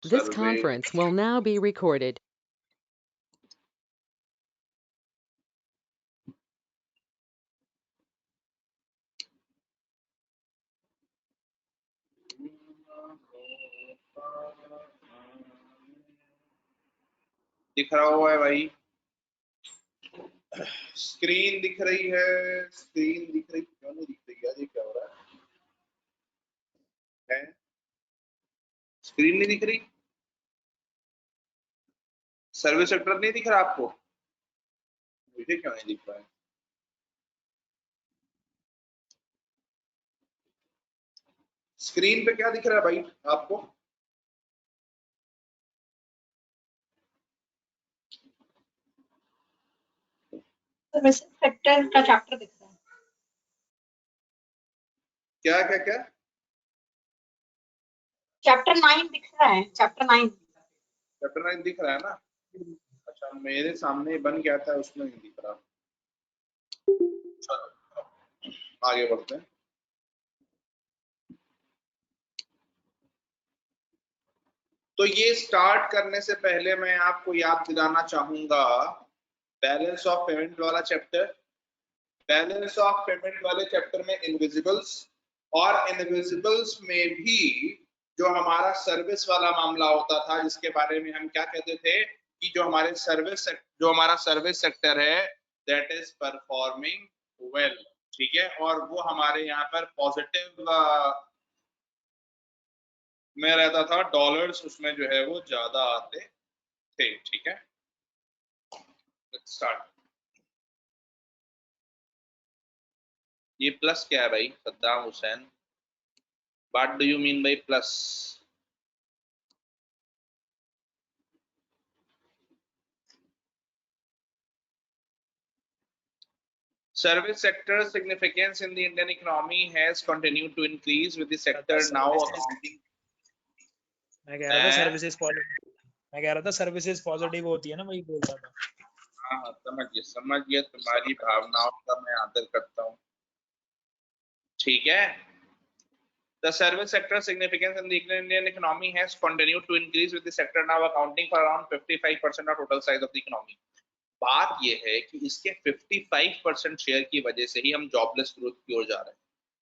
This survey conference will now be recorded. दिख रहा हुआ है भाई, स्क्रीन दिख रही है, स्क्रीन दिख रही, क्यों नहीं दिख रही यार, ये क्या हो रहा है? स्क्रीन नहीं दिख रही, सर्विस सेक्टर नहीं दिख रहा आपको? मुझे क्यों नहीं दिख रहा है? स्क्रीन पे क्या दिख रहा है भाई आपको? सर्विस सेक्टर का चैप्टर दिख रहा है। क्या क्या क्या? चैप्टर 9 दिख रहा है, चैप्टर 9। चैप्टर 9 दिख रहा है ना? अच्छा, मेरे सामने बन गया था, उसमें नहीं दिख रहा। चलो आगे बढ़ते हैं। तो ये स्टार्ट करने से पहले मैं आपको याद दिलाना चाहूंगा बैलेंस ऑफ पेमेंट वाला चैप्टर। बैलेंस ऑफ पेमेंट वाले चैप्टर में इनविजिबल्स, और इनविजिबल्स में भी जो हमारा सर्विस वाला मामला होता था, जिसके बारे में हम क्या कहते थे कि जो हमारा सर्विस सेक्टर है दैट इज परफॉर्मिंग वेल, ठीक है, और वो हमारे यहाँ पर पॉजिटिव में रहता था, डॉलर्स उसमें जो है वो ज्यादा आते थे, ठीक है। Let's start. ये प्लस क्या है भाई? Saddam Hussain, what do you mean by plus? Service sector significance in the Indian economy has continued to increase with the sector now accounting. मैं कह रहा था सर्विसेज पॉजिटिव, मैं कह रहा था सर्विसेज पॉजिटिव होती है ना, वही बोल रहा था। हाँ समझ गया तुम्हारी भावनाओं का मैं आदर करता हूँ, ठीक है। The service sector significance in the Indian economy has continued to increase with the sector now accounting for around 55% of total size of the economy. बात ये है कि इसके 55% शेयर की वजह से ही हम जॉबलेस ग्रोथ की ओर जा रहे हैं।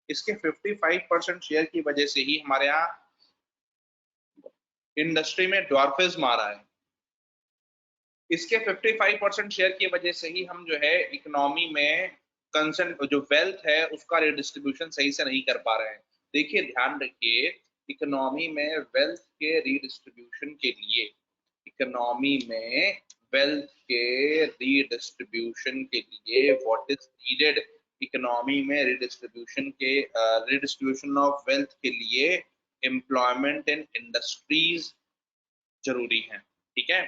इसके 55% शेयर की वजह से ही हमारे यहाँ इंडस्ट्री में ड्वार्फिज्म आ रहा है। इसके 55% शेयर की वजह से ही हम जो है इकोनॉमी में कंसर्न जो वेल्थ है उसका रिडिस्ट्रीब्यूशन सही से नहीं कर पा रहे हैं। देखिए ध्यान रखिए, इकोनॉमी में वेल्थ के रीडिस्ट्रीब्यूशन के लिए, इकोनॉमी में वेल्थ के रीडिस्ट्रीब्यूशन के लिए व्हाट इज नीडेड, इकोनॉमी में रिडिस्ट्रीब्यूशन ऑफ वेल्थ के लिए एम्प्लॉयमेंट इन इंडस्ट्रीज जरूरी है, ठीक है।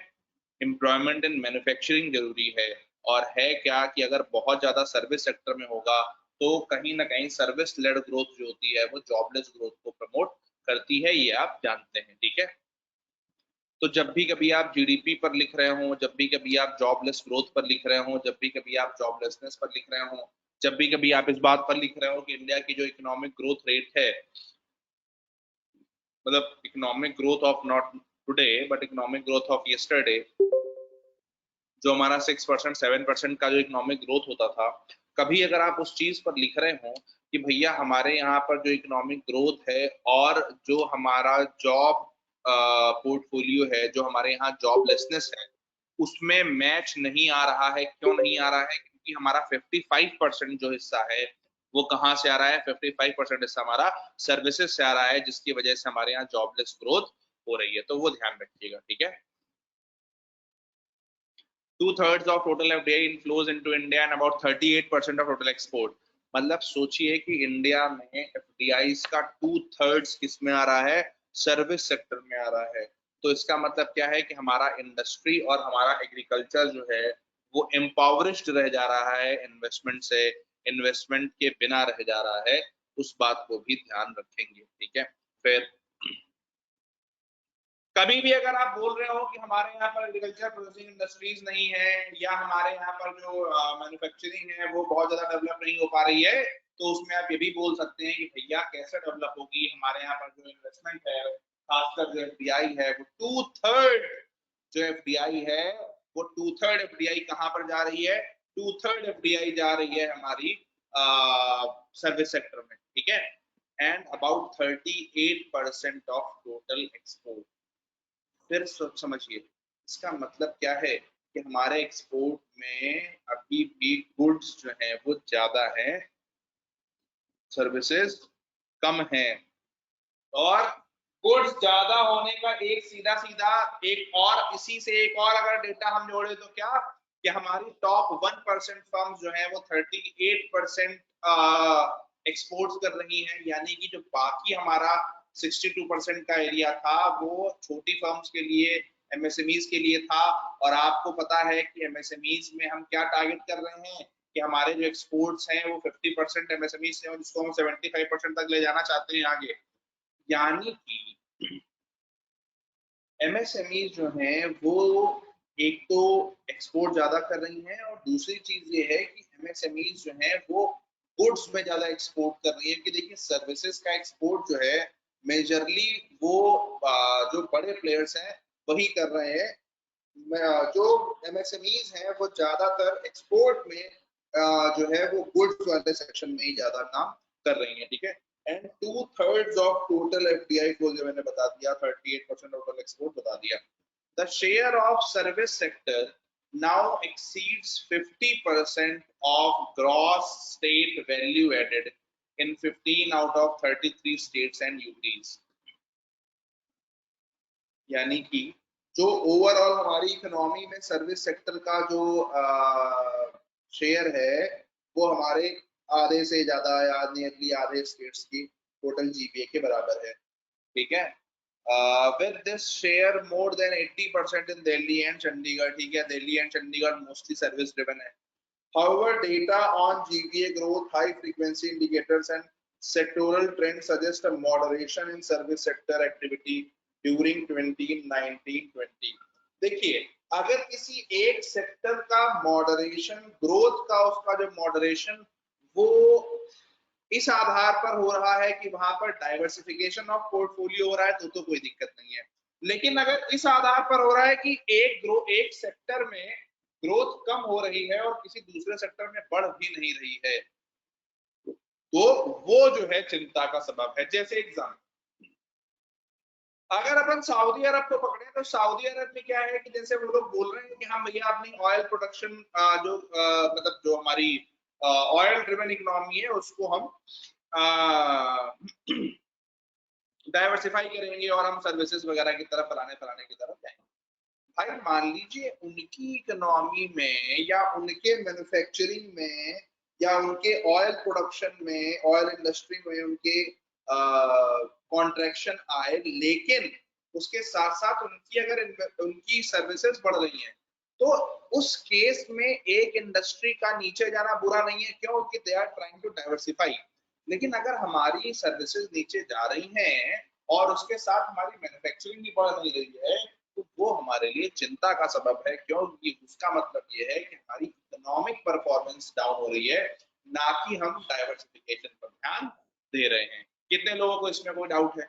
एम्प्लॉयमेंट इन मैन्युफैक्चरिंग जरूरी है, और है क्या कि अगर बहुत ज्यादा सर्विस सेक्टर में होगा तो कहीं ना कहीं सर्विस लेड ग्रोथ जो होती है वो जॉबलेस ग्रोथ को प्रमोट करती है, ये आप जानते हैं, ठीक है। तो जब भी कभी आप जीडीपी पर लिख रहे हो, जब भी कभी आप जॉबलेस ग्रोथ पर लिख रहे हो, जब भी कभी आप जॉबलेसनेस पर लिख रहे हो, जब भी कभी आप इस बात पर लिख रहे हो कि इंडिया की जो इकोनॉमिक ग्रोथ रेट है, मतलब economic growth of not today but economic growth of yesterday, जो हमारा 6% 7% का जो इकोनॉमिक ग्रोथ होता था, कभी अगर आप उस चीज पर लिख रहे हो कि भैया हमारे यहाँ पर जो इकोनॉमिक ग्रोथ है और जो हमारा जॉब पोर्टफोलियो है, जो हमारे यहाँ जॉबलेसनेस है, उसमें मैच नहीं आ रहा है। क्यों नहीं आ रहा है? क्योंकि हमारा 55% जो हिस्सा है वो कहाँ से आ रहा है? 55% हिस्सा हमारा सर्विसेज से आ रहा है, जिसकी वजह से हमारे यहाँ जॉबलेस ग्रोथ हो रही है। तो वो ध्यान रखिएगा, ठीक है। 2/3 of total FDI inflows into India and about 38% of total export. मतलब सोचिए कि इंडिया में FDIs का 2/3 किस में आ रहा है? सर्विस सेक्टर में आ रहा है। तो इसका मतलब क्या है कि हमारा इंडस्ट्री और हमारा एग्रीकल्चर जो है वो एम्पावरिश्ड रह जा रहा है इन्वेस्टमेंट से, इन्वेस्टमेंट के बिना रह जा रहा है। उस बात को भी ध्यान रखेंगे, ठीक है। फिर कभी भी अगर आप बोल रहे हो कि हमारे यहाँ पर एग्रीकल्चर प्रोसेसिंग इंडस्ट्रीज नहीं है, या हमारे यहाँ पर जो मैन्युफैक्चरिंग है वो बहुत ज्यादा डेवलप नहीं हो पा रही है, तो उसमें आप ये भी बोल सकते हैं कि भैया कैसे डेवलप होगी, हमारे यहाँ पर जो इन्वेस्टमेंट है खासकर जो एफडीआई है वो 2/3 जो एफडीआई है वो 2/3 एफडीआई कहां पर जा रही है? 2/3 एफडीआई जा रही है हमारी सर्विस सेक्टर में, ठीक है। And about 38% of total export. फिर समझिए इसका मतलब क्या है कि हमारे एक्सपोर्ट में अभी भी गुड्स जो है वो ज्यादा है, सर्विसेज कम है। और गुड्स ज्यादा होने का एक सीधा सीधा एक और इसी से एक और अगर डेटा हम जोड़े तो क्या कि हमारी टॉप 1% फर्म्स जो है वो 38% एक्सपोर्ट्स कर रही हैं, यानी कि जो बाकी हमारा 62% का एरिया था वो छोटी फर्म्स के लिए, एमएसएमईज के लिए था। और आपको पता है कि एमएसएमईज में हम क्या टारगेट कर रहे हैं कि हमारे जो एक्सपोर्ट्स हैं वो 50% एमएसएमईज से, जिसको हम 75% तक ले जाना चाहते हैं आगे। यानी कि एमएसएमई जो हैं वो एक तो एक्सपोर्ट ज्यादा कर रही हैं और दूसरी चीज ये है कि एमएसएमई जो हैं वो गुड्स में ज्यादा एक्सपोर्ट कर रही है। कि देखिए सर्विसेज का एक्सपोर्ट जो है मेजरली वो जो बड़े प्लेयर्स हैं वही कर रहे हैं। जो एमएसएमईज हैं वो ज्यादातर एक्सपोर्ट में जो है वो गुड्स वाले सेक्शन में ही ज्यादा काम कर रही हैं, ठीक है। एंड 2/3 ऑफ टोटल एफडीआई को जो मैंने बता दिया, 38% टोटल एक्सपोर्ट बता दिया। The share of service sector now exceeds 50% of gross state value added in 15 out of 33 states and UTs। यानी कि जो ओवरऑल हमारी इकोनॉमी में सर्विस सेक्टर का जो शेयर है वो हमारे आधे से ज्यादा या नियरली आधे स्टेट्स की टोटल जीपीए के बराबर है, ठीक है। with this share more than 80% in Delhi and Chandigarh, ठीक है। Delhi and Chandigarh mostly service driven है। However, data on GPA growth, high frequency indicators and sectoral trends suggest a moderation in service sector activity during 2019-20। देखिए अगर किसी एक sector का moderation, growth का उसका जो मॉडरेशन वो इस आधार पर हो रहा है कि वहां पर डाइवर्सिफिकेशन ऑफ पोर्टफोलियो हो रहा है तो कोई दिक्कत नहीं है। लेकिन अगर इस आधार पर हो रहा है कि एक सेक्टर में ग्रोथ कम हो रही है और किसी दूसरे सेक्टर में बढ़ भी नहीं रही है तो वो जो है चिंता का सबब है। जैसे एग्जाम्पल अगर अपन सऊदी अरब को पकड़े तो सऊदी अरब में क्या है कि जैसे वो लोग बोल रहे हैं कि हम भैया अपनी ऑयल प्रोडक्शन जो मतलब जो हमारी ऑयल ड्रिवन इकोनॉमी है उसको हम डाइवर्सिफाई करेंगे और हम सर्विसेज वगैरह की तरफ फलाने की तरफ जाएंगे। भाई मान लीजिए उनकी इकोनॉमी में या उनके मैन्युफैक्चरिंग में या उनके ऑयल प्रोडक्शन में, ऑयल इंडस्ट्री में उनके कॉन्ट्रैक्शन आए, लेकिन उसके साथ साथ उनकी अगर उनकी सर्विसेज बढ़ रही हैं तो उस केस में एक इंडस्ट्री का नीचे जाना बुरा नहीं है। क्यों? कि they are trying to diversify. लेकिन अगर हमारी सर्विसेज नीचे जा रही हैं और उसके साथ हमारी मैन्युफैक्चरिंग भी बढ़ नहीं रही है तो वो हमारे लिए चिंता का सबब है। क्योंकि उसका मतलब ये है कि हमारी इकोनॉमिक परफॉर्मेंस डाउन हो रही है, ना कि हम डाइवर्सिफिकेशन पर ध्यान दे रहे हैं। कितने लोगों को इसमें कोई डाउट है?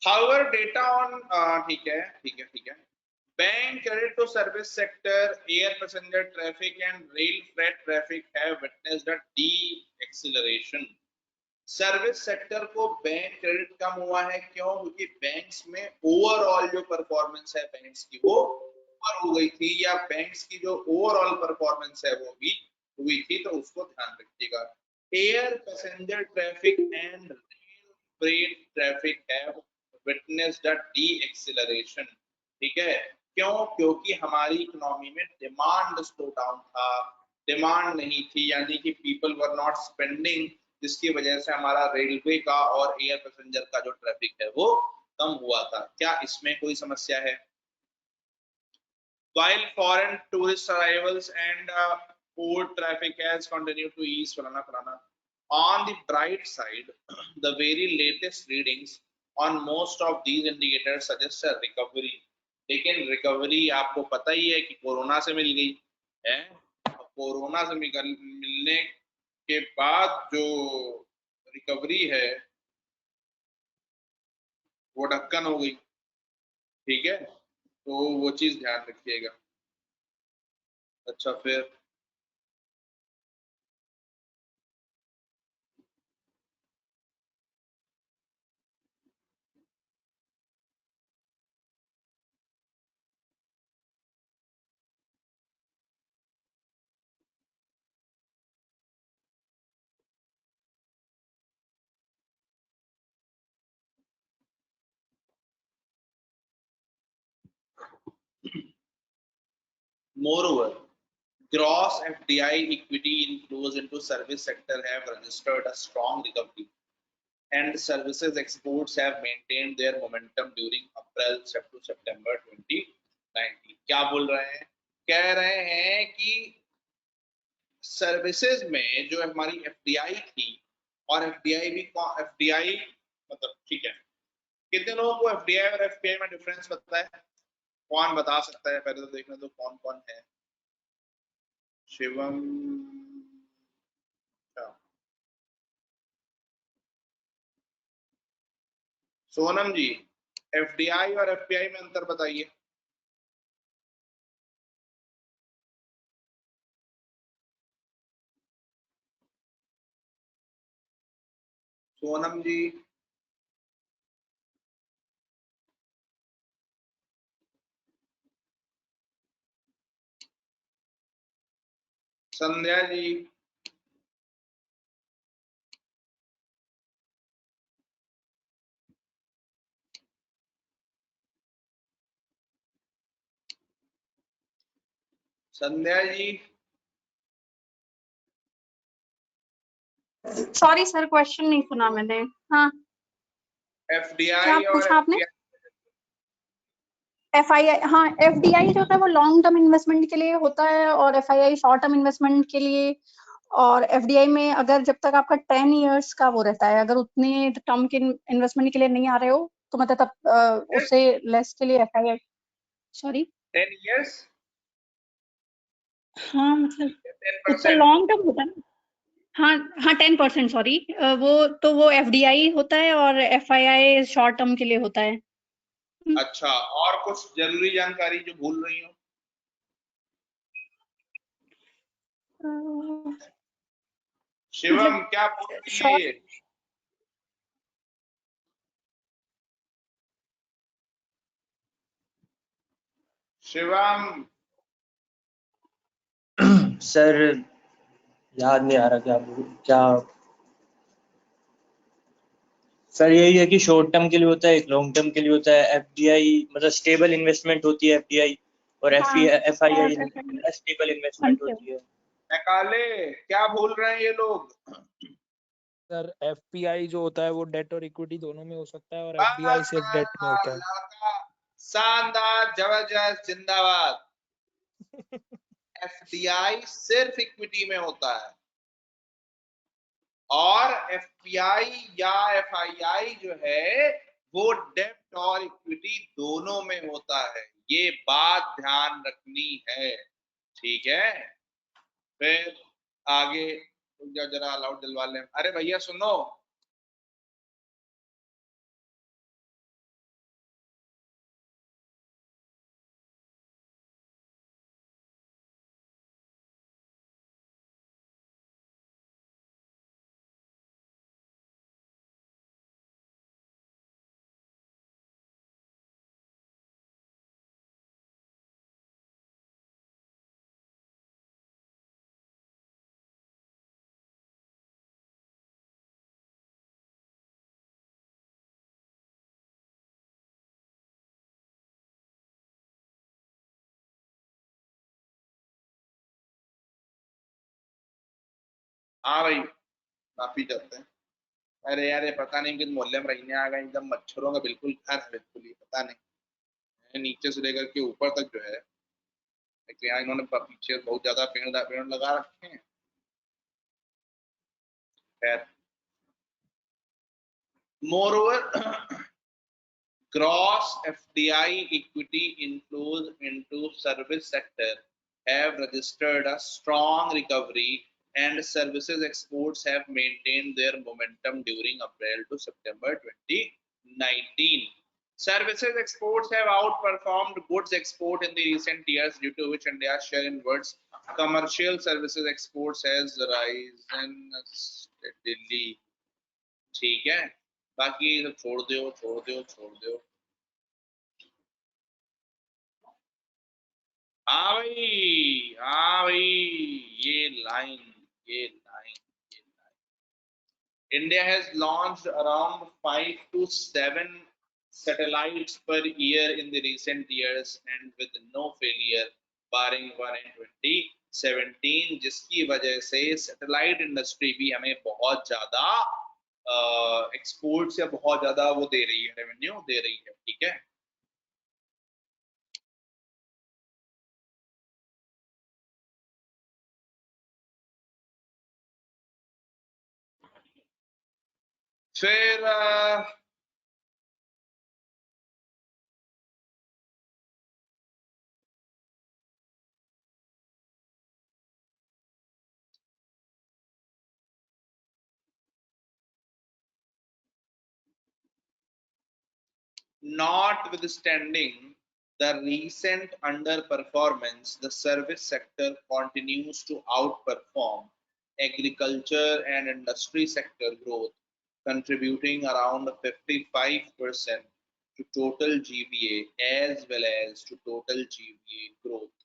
However, data on ठीक है bank credit to service sector, air passenger traffic and rail freight traffic have witnessed a deceleration। Service sector को बैंक क्रेडिट कम हुआ है। क्यों? क्योंकि बैंक्स में ओवरऑल जो परफॉर्मेंस है बैंक्स की वो ऊपर हो गई थी, या बैंक्स की जो ओवरऑल परफॉर्मेंस है वो भी हुई थी, तो उसको ध्यान रखिएगा। Air passenger traffic and rail freight traffic have witnessed a deceleration, ठीक है। क्यों? क्योंकि हमारी इकोनॉमी में डिमांड स्लो डाउन था, डिमांड नहीं थी, यानी कि पीपल वर नॉट स्पेंडिंग, जिसकी वजह से हमारा रेलवे का और एयर पैसेंजर का जो ट्रैफिक है वो कम हुआ था। क्या इसमें कोई समस्या है? While foreign tourist arrivals and Port traffic has continued to ease, falana falana. On the bright side, the very latest readings on most of these indicators suggest a recovery. लेकिन रिकवरी आपको पता ही है कि कोरोना से मिल गई है। Corona से मिलने के बाद जो रिकवरी है वो ढक्कन हो गई, ठीक है, तो वो चीज ध्यान रखिएगा। अच्छा फिर moreover, gross FDI equity inflows into service sector have registered a strong recovery, and services exports have maintained their momentum during April to September 2019. क्या बोल रहे हैं? कह रहे हैं कि सर्विसेज में जो हमारी एफडीआई थी, और एफडीआई भी एफडीआई मतलब ठीक है, कितने लोगों को एफडीआई और एफपीआई में डिफरेंस पता है? कौन बता सकता है? पहले तो देखना तो कौन कौन है। शिवम, सोनम जी, एफडीआई और एफपीआई में अंतर बताइए। सोनम जी, Sandhya ji, Sandhya ji, sorry sir, question नहीं सुना मैंने। हाँ, क्या एफडीआई और पूछा आपने? एफपीआई। एफआईआई, हाँ, एफडीआई जो होता है वो लॉन्ग टर्म इन्वेस्टमेंट के लिए होता है और एफआईआई शॉर्ट टर्म इन्वेस्टमेंट के लिए। और एफडीआई में अगर जब तक आपका 10 इयर्स का वो रहता है, अगर उतने टर्म के इन्वेस्टमेंट के लिए नहीं आ रहे हो तो मतलब तब उससे लेस के लिए एफआईआई। सॉरी, 10 years, हाँ मतलब उसका 10%। लॉन्ग टर्म होता है ना। हाँ हाँ, 10%, सॉरी। वो एफडीआई होता है और एफआईआई शॉर्ट टर्म के लिए होता है। अच्छा, और कुछ जरूरी जानकारी जो भूल रही हो? शिवम, मतलब क्या बोल रही है शॉर्ट, ये? शिवम, सर याद नहीं आ रहा क्या। सर यही है कि शॉर्ट टर्म के लिए होता है, एक लॉन्ग टर्म के लिए होता है। एफडीआई मतलब स्टेबल इन्वेस्टमेंट होती है एफडीआई, और हाँ, एफआईआई और स्टेबल इन्वेस्टमेंट होती है। नकाले, क्या भूल रहे हैं ये लोग? सर एफपीआई जो होता है वो डेट और इक्विटी दोनों में हो सकता है और बस एफडीआई सिर्फ डेट में होता है। लड़का, शानदार, जबरदस्त, जिंदाबाद। एफडीआई सिर्फ इक्विटी में होता है और एफपीआई या एफआईआई जो है वो डेब्ट और इक्विटी दोनों में होता है। ये बात ध्यान रखनी है, ठीक है? फिर आगे जरा अलाउड दिलवा लें। अरे भैया सुनो, हाँ भाई, माफी चाहते हैं। अरे यार, ये पता नहीं किस मोहल्ले में रहने आ गए, एकदम मच्छरों का बिल्कुल घर है, बिल्कुल ही पता नहीं, नीचे से लेकर के ऊपर तक जो है यहाँ इन्होंने पीछे बहुत ज्यादा पेड़ लगा रखे हैं। खैर, moreover gross FDI equity inflows into service sector have registered a strong recovery and services exports have maintained their momentum during April to September 2019. Services exports have outperformed goods export in the recent years, due to which India's share in world's commercial services exports has risen steadily. ठीक है, बाकी सब छोड़ दो। हाँ भाई, ये line India has launched around 5 to 7 satellites per year in the recent years and with no failure, barring one in 2017, जिसकी वजह से सैटेलाइट इंडस्ट्री भी हमें बहुत ज्यादा एक्सपोर्ट्स या बहुत ज्यादा वो दे रही है, रेवेन्यू दे रही है। ठीक है, फिर notwithstanding the recent underperformance, the service sector continues to outperform agriculture and industry sector growth, contributing around 55% to total GVA as well as to total GVA growth.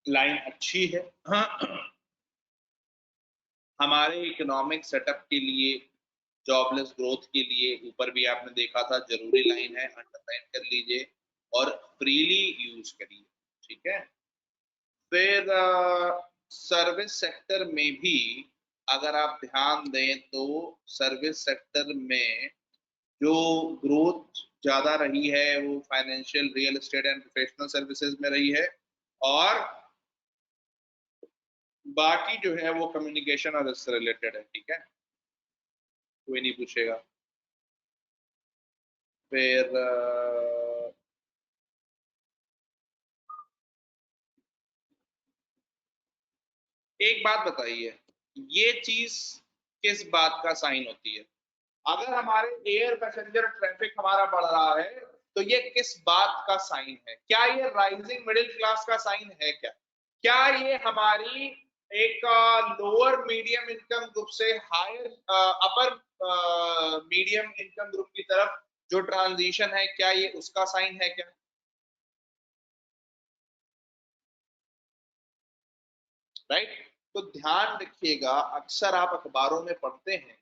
Line अच्छी है। हमारे इकोनॉमिक सेटअप के लिए, जॉबलेस ग्रोथ के लिए ऊपर भी आपने देखा था, जरूरी लाइन है, अंडरलाइन कर लीजिए और फ्रीली यूज करिए। ठीक है, फिर सर्विस सेक्टर में भी अगर आप ध्यान दें तो सर्विस सेक्टर में जो ग्रोथ ज्यादा रही है वो financial, real estate and professional services में रही है, और बाकी जो है वो कम्युनिकेशन और इससे रिलेटेड है। ठीक है, कोई नहीं पूछेगा। फिर एक बात बताइए, ये चीज किस बात का साइन होती है? अगर हमारे एयर पैसेंजर ट्रैफिक हमारा बढ़ रहा है तो ये किस बात का साइन है? क्या ये राइजिंग मिडिल क्लास का साइन है? क्या ये हमारी एक लोअर मीडियम इनकम ग्रुप से हायर अपर मीडियम इनकम ग्रुप की तरफ जो ट्रांजिशन है, क्या ये उसका साइन है? क्या राइट? तो ध्यान रखिएगा, अक्सर आप अखबारों में पढ़ते हैं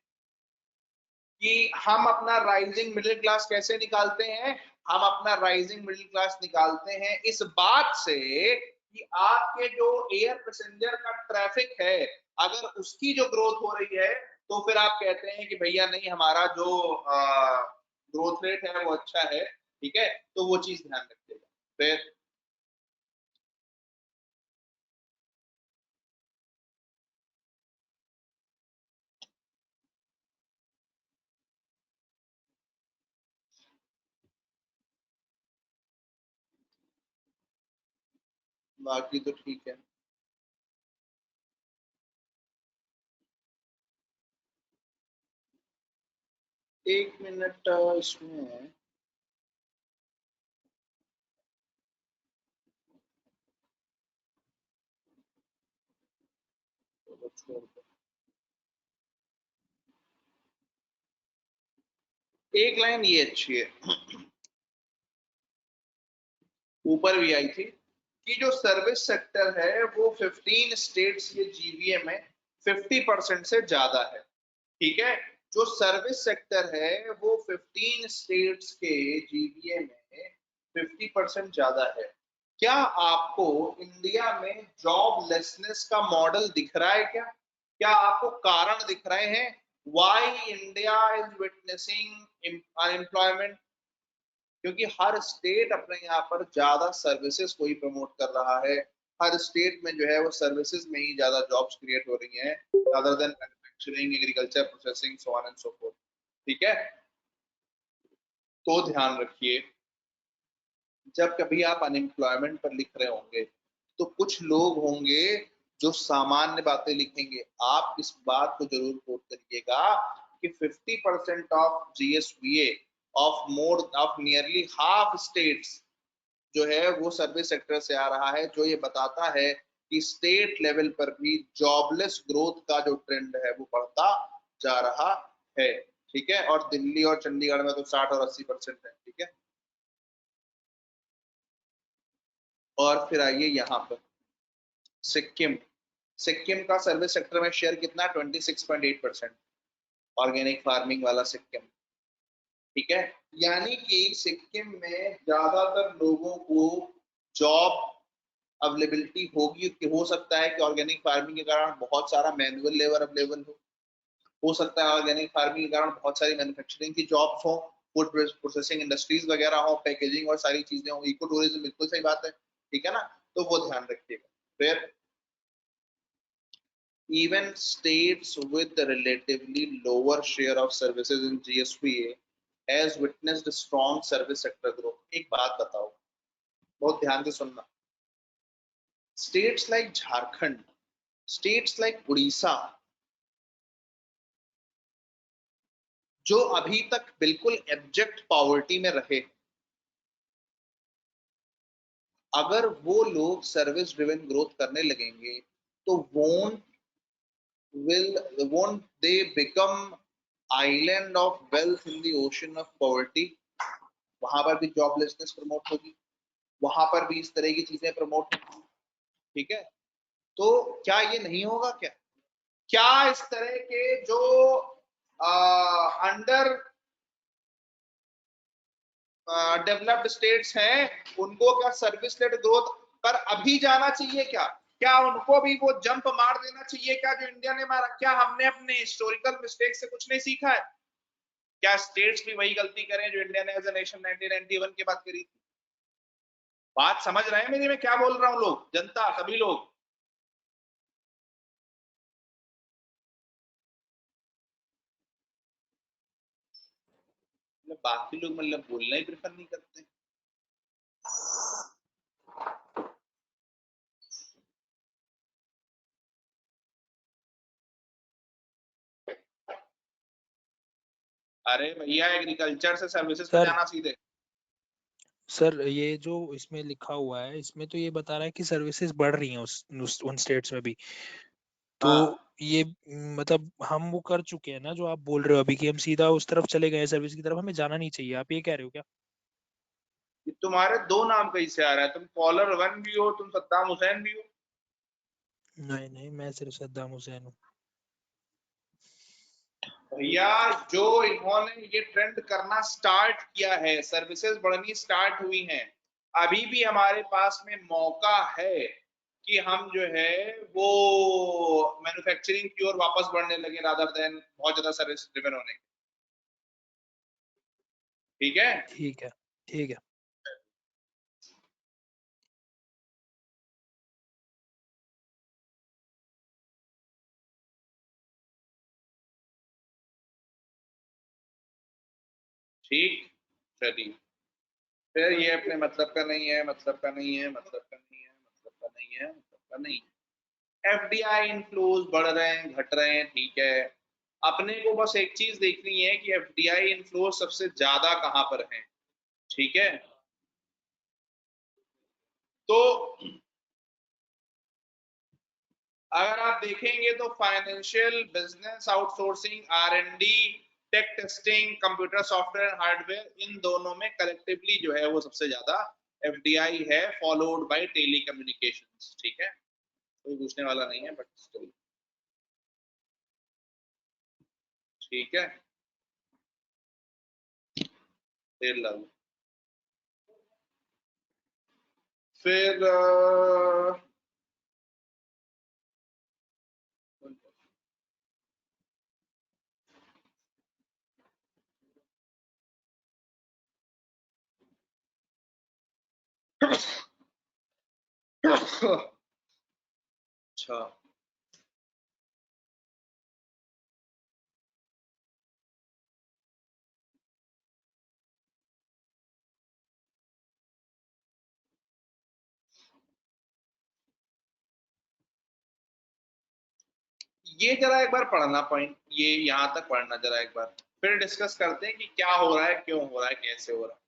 कि हम अपना राइजिंग मिडिल क्लास कैसे निकालते हैं? हम अपना राइजिंग मिडिल क्लास निकालते हैं इस बात से कि आपके जो एयर पैसेंजर का ट्रैफिक है, अगर उसकी जो ग्रोथ हो रही है तो फिर आप कहते हैं कि भैया नहीं, हमारा जो ग्रोथ रेट है वो अच्छा है। ठीक है, तो वो चीज ध्यान रखिएगा। फिर बाकी तो ठीक है। एक मिनट इसमें छोड़ दो, एक लाइन ये अच्छी है, ऊपर भी आई थी कि जो सर्विस सेक्टर है वो 15 स्टेट्स के जीवीए में 50% से ज्यादा है। ठीक है, जो सर्विस सेक्टर है वो 15 स्टेट्स के जीवीए में 50% ज्यादा है। क्या आपको इंडिया में जॉबलेसनेस का मॉडल दिख रहा है? क्या आपको कारण दिख रहे हैं? Why India is witnessing unemployment क्योंकि हर स्टेट अपने यहाँ पर ज्यादा सर्विसेज को ही प्रमोट कर रहा है, हर स्टेट में जो है वो सर्विसेज में ही ज्यादा जॉब्स क्रिएट हो रही हैं rather than manufacturing, agriculture, processing, so on and so fourth. ठीक है, तो ध्यान रखिए जब कभी आप अनएम्प्लॉयमेंट पर लिख रहे होंगे तो कुछ लोग होंगे जो सामान्य बातें लिखेंगे। आप इस बात को जरूर नोट करिएगा कि 50% of GSVA of nearly half states जो है वो सर्विस सेक्टर से आ रहा है, जो ये बताता है कि स्टेट लेवल पर भी जॉबलेस ग्रोथ का जो ट्रेंड है वो बढ़ता जा रहा है। ठीक है, और दिल्ली और चंडीगढ़ में तो 60 और 80% है। ठीक है, और फिर आइए यहाँ पर सिक्किम। सिक्किम का सर्विस सेक्टर में शेयर कितना, 26.8%, ऑर्गेनिक फार्मिंग वाला सिक्किम। ठीक है, यानी कि सिक्किम में ज्यादातर लोगों को जॉब अवेलेबिलिटी होगी कि हो सकता है कि ऑर्गेनिक फार्मिंग के कारण बहुत सारा मैनुअल लेबर अवेलेबल हो सकता है ऑर्गेनिक फार्मिंग के कारण बहुत सारी मैन्युफैक्चरिंग की जॉब्स हो, फूड प्रोसेसिंग इंडस्ट्रीज वगैरह हो, पैकेजिंग और सारी चीजें हो, इको टूरिज्म, बिल्कुल सही बात है। ठीक है ना, तो वो ध्यान रखिएगा। फिर even states with the relatively lower share of services in GSPA has witnessed strong service sector growth। एक बात बताओ, बहुत ध्यान से सुनना, states like Jharkhand, states like Orissa, जो अभी तक बिल्कुल एब्जेक्ट पॉवर्टी में रहे, अगर वो लोग सर्विस ड्रिवन ग्रोथ करने लगेंगे तो won't they become island of wealth in the ocean of poverty? वहां पर भी जॉबलेसनेस प्रमोट होगी, वहां पर भी इस तरह की चीजें प्रमोट होगी। ठीक है, तो क्या ये नहीं होगा? क्या इस तरह के जो अंडर डेवलप्ड स्टेट्स हैं उनको क्या सर्विस लेड ग्रोथ पर अभी जाना चाहिए? क्या उनको भी वो जंप मार देना चाहिए क्या जो इंडिया ने मारा? क्या हमने अपने हिस्टोरिकल मिस्टेक से कुछ नहीं सीखा है? क्या स्टेट्स भी वही गलती करें जो इंडिया ने एज ए नेशन 1991 के बाद करी थी? बात समझ रहे हैं मेरी, मैं क्या बोल रहा हूं? लोग, जनता, सभी लोग, बाकी लोग मतलब बोलना ही प्रेफर नहीं करते। अरे भैया, एग्रीकल्चर से सर्विसेज पे जाना सीधे। सर ये जो इसमें लिखा हुआ है इसमें तो ये बता रहा है कि सर्विसेज बढ़ रही हैं उन स्टेट्स में भी, तो ये मतलब हम वो कर चुके हैं ना जो आप बोल रहे हो अभी कि हम सीधा उस तरफ चले गए सर्विस की तरफ, हमें जाना नहीं चाहिए, आप ये कह रहे हो क्या? तुम्हारे दो नाम कैसे आ रहा है? तुम कॉलर वन भी हो, तुम सद्दाम हुसैन भी हो। नहीं नहीं, मैं सिर्फ सद्दाम हुसैन हूँ। भैया, जो इन्होंने ये ट्रेंड करना स्टार्ट किया है, सर्विसेज बढ़नी स्टार्ट हुई हैं, अभी भी हमारे पास में मौका है कि हम जो है वो मैन्युफैक्चरिंग की ओर वापस बढ़ने लगे रादर देन बहुत ज्यादा सर्विस ड्रिवन होने के। ठीक है, ठीक है, ठीक है। ठीक, चलिए। फिर ये अपने मतलब का नहीं है, मतलब का नहीं है, मतलब का नहीं है, मतलब का नहीं है, मतलब का नहीं है। एफडीआई इनफ्लोज बढ़ रहे हैं, घट रहे हैं, ठीक है। अपने को बस एक चीज देखनी है कि एफडीआई इनफ्लोज सबसे ज्यादा कहां पर है। ठीक है, तो अगर आप देखेंगे तो financial, business outsourcing, R and D, tech testing, computer software, hardware, इन दोनों में कलेक्टिवली जो है वो सबसे ज्यादा एफडीआई है, फॉलोड बाय टेलीकम्युनिकेशंस। ठीक है, कोई पूछने वाला नहीं है, बट स्टिल ठीक है। फिर लागू, फिर अच्छा, ये जरा एक बार पढ़ना पॉइंट, ये यहाँ तक पढ़ना जरा एक बार, फिर डिस्कस करते हैं कि क्या हो रहा है, क्यों हो रहा है, कैसे हो रहा है।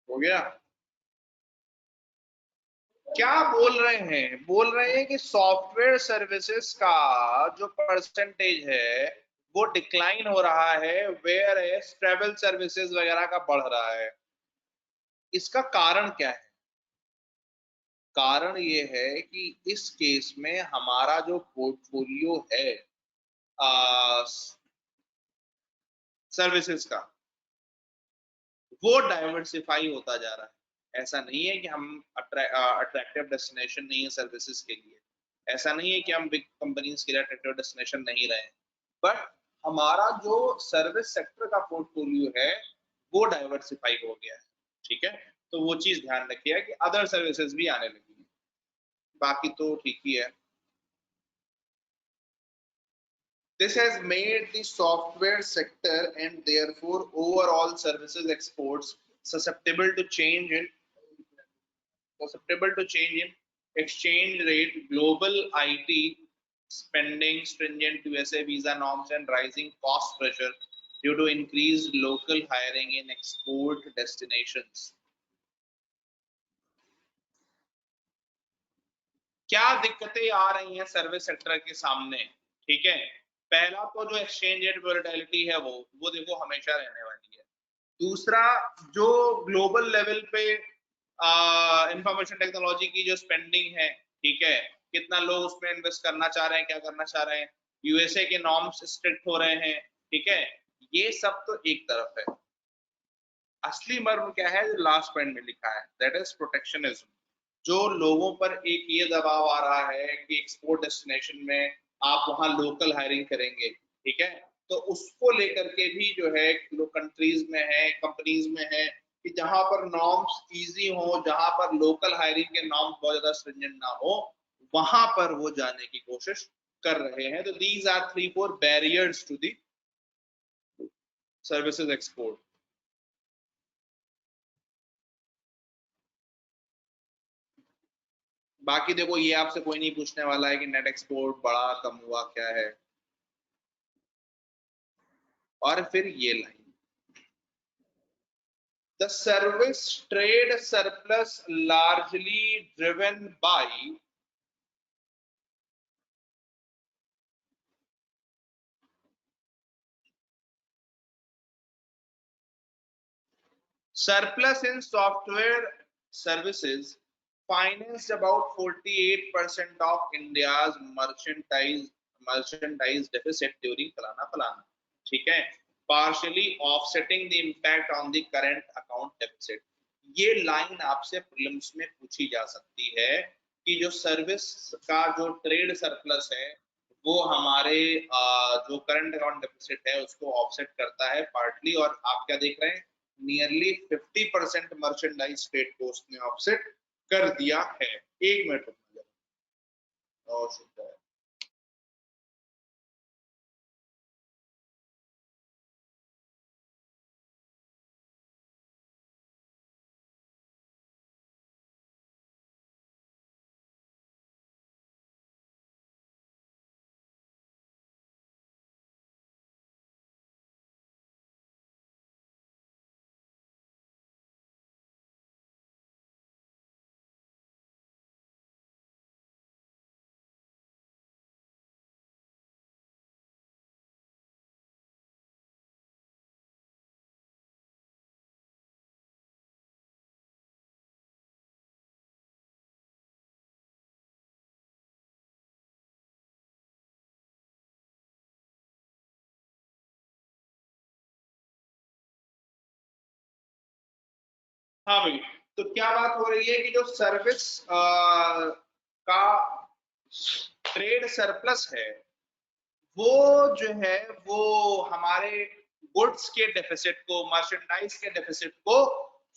हो गया? क्या बोल रहे हैं कि सॉफ्टवेयर सर्विसेज का जो परसेंटेज है वो डिक्लाइन हो रहा है, वेयर एज ट्रैवल सर्विसेज वगैरह का बढ़ रहा है। इसका कारण क्या है? कारण ये है कि इस केस में हमारा जो पोर्टफोलियो है सर्विसेज का, वो डाइवर्सिफाई होता जा रहा है। ऐसा नहीं है कि हम अट्रैक्टिव डेस्टिनेशन नहीं है सर्विसेज के लिए, ऐसा नहीं है कि हम बिग कंपनीज के लिए अट्रैक्टिव डेस्टिनेशन नहीं रहे, बट हमारा जो सर्विस सेक्टर का पोर्टफोलियो है वो डाइवर्सिफाई हो गया है। ठीक है, तो वो चीज ध्यान रखिए कि अदर सर्विसेज भी आने लगी है, बाकी तो ठीक ही है। This has made the software sector and therefore overall services exports susceptible to change in exchange rate, global IT spending, stringent USA visa norms, and rising cost pressure due to increased local hiring in export destinations. क्या दिक्कतें आ रही हैं service sector के सामने? ठीक है, पहला तो जो एक्सचेंज रेट वोलेटिलिटी है वो देखो हमेशा रहने वाली है। दूसरा, जो ग्लोबल लेवल पे इंफॉर्मेशन टेक्नोलॉजी की जो स्पेंडिंग है, ठीक है, कितना लोग उसमें इन्वेस्ट करना चाह रहे हैं, क्या करना चाह रहे हैं, यूएसए के नॉर्म्स स्ट्रिक्ट हो रहे हैं, ठीक है, ये सब तो एक तरफ है। असली मर्म क्या है जो लास्ट पॉइंट में लिखा है, दैट इज प्रोटेक्शनिज्म। जो लोगों पर एक ये दबाव आ रहा है कि एक्सपोर्ट डेस्टिनेशन में आप वहां लोकल हायरिंग करेंगे, ठीक है, तो उसको लेकर के भी जो है लोग कंट्रीज में है, कंपनीज में है, कि जहां पर नॉर्म्स इजी हो, जहां पर लोकल हायरिंग के नॉर्म्स बहुत ज्यादा स्ट्रिंजेंट ना हो, वहां पर वो जाने की कोशिश कर रहे हैं। तो these are 3-4 barriers to the services export. बाकी देखो, ये आपसे कोई नहीं पूछने वाला है कि नेट एक्सपोर्ट बढ़ा कम हुआ क्या है, और फिर ये line, the service trade surplus largely driven by surplus in software services financed about 48% of India's merchandise deficit during फलाना फलाना, ठीक है, partially offsetting the impact on the current account deficit। ये लाइन आपसे प्रीलिम्स में पूछी जा सकती है कि जो सर्विस का जो ट्रेड सरप्लस है वो हमारे जो करंट अकाउंट डेफिसिट है उसको ऑफसेट करता है पार्टली, और आप क्या देख रहे हैं, नियरली 50% मर्चेंडाइज स्टेट कोस्ट ने ऑफसेट कर दिया है। एक मिनट रुकना जरा, और शुक्रिया। हाँ भाई, तो क्या बात हो रही है कि जो सर्विस का ट्रेड सरप्लस है वो जो है वो हमारे गुड्स के डेफिसिट को, मर्चेंडाइज के डेफिसिट को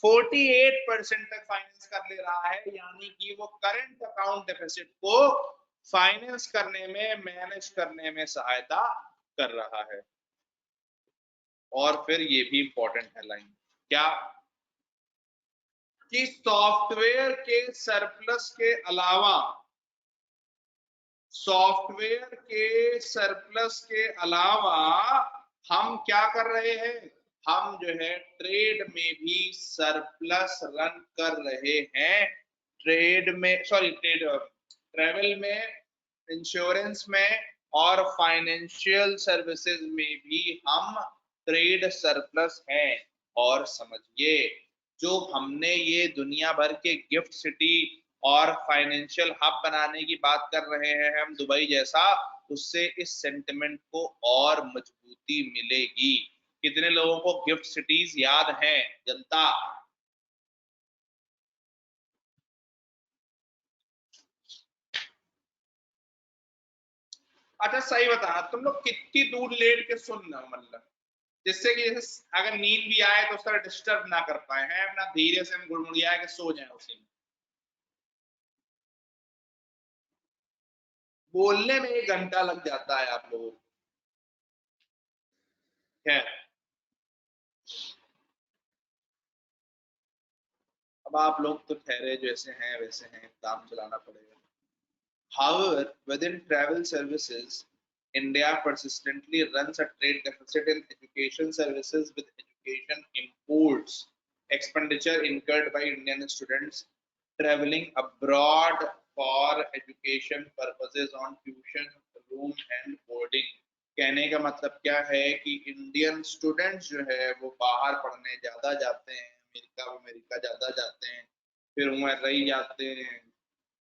48% तक फाइनेंस कर ले रहा है, यानी कि वो करंट अकाउंट डेफिसिट को फाइनेंस करने में, मैनेज करने में सहायता कर रहा है। और फिर ये भी इंपॉर्टेंट है लाइन, क्या कि सॉफ्टवेयर के सरप्लस के अलावा, सॉफ्टवेयर के सरप्लस के अलावा हम क्या कर रहे हैं, हम जो है ट्रेड में भी सरप्लस रन कर रहे हैं। ट्रेड में, सॉरी, ट्रेवल में, इंश्योरेंस में और फाइनेंशियल सर्विसेज में भी हम ट्रेड सरप्लस हैं। और समझिए, जो हमने ये दुनिया भर के गिफ्ट सिटी और फाइनेंशियल हब बनाने की बात कर रहे हैं हम, दुबई जैसा, उससे इस सेंटिमेंट को और मजबूती मिलेगी। कितने लोगों को गिफ्ट सिटीज याद हैं जनता? अच्छा सही बताना, तुम लोग कितनी दूर लेट के सुन रहे हो, मतलब जिससे कि अगर नींद भी आए तो उस तरह डिस्टर्ब ना कर पाए हैं, अपना धीरे से हम गुड़मुड़िया के सो जाए उसी में। बोलने में 1 घंटा लग जाता है आप लोगों को। खैर, अब आप लोग तो ठहरे जैसे हैं वैसे हैं, काम चलाना पड़ेगा। However, within travel services, India persistently runs a trade deficit in education services, with education imports expenditure incurred by Indian students traveling abroad for education purposes on tuition, room and boarding। कहने का मतलब क्या है कि Indian students जो है वो बाहर पढ़ने ज्यादा जाते हैं, अमेरिका ज्यादा जाते हैं, फिर वहाँ रह जाते हैं,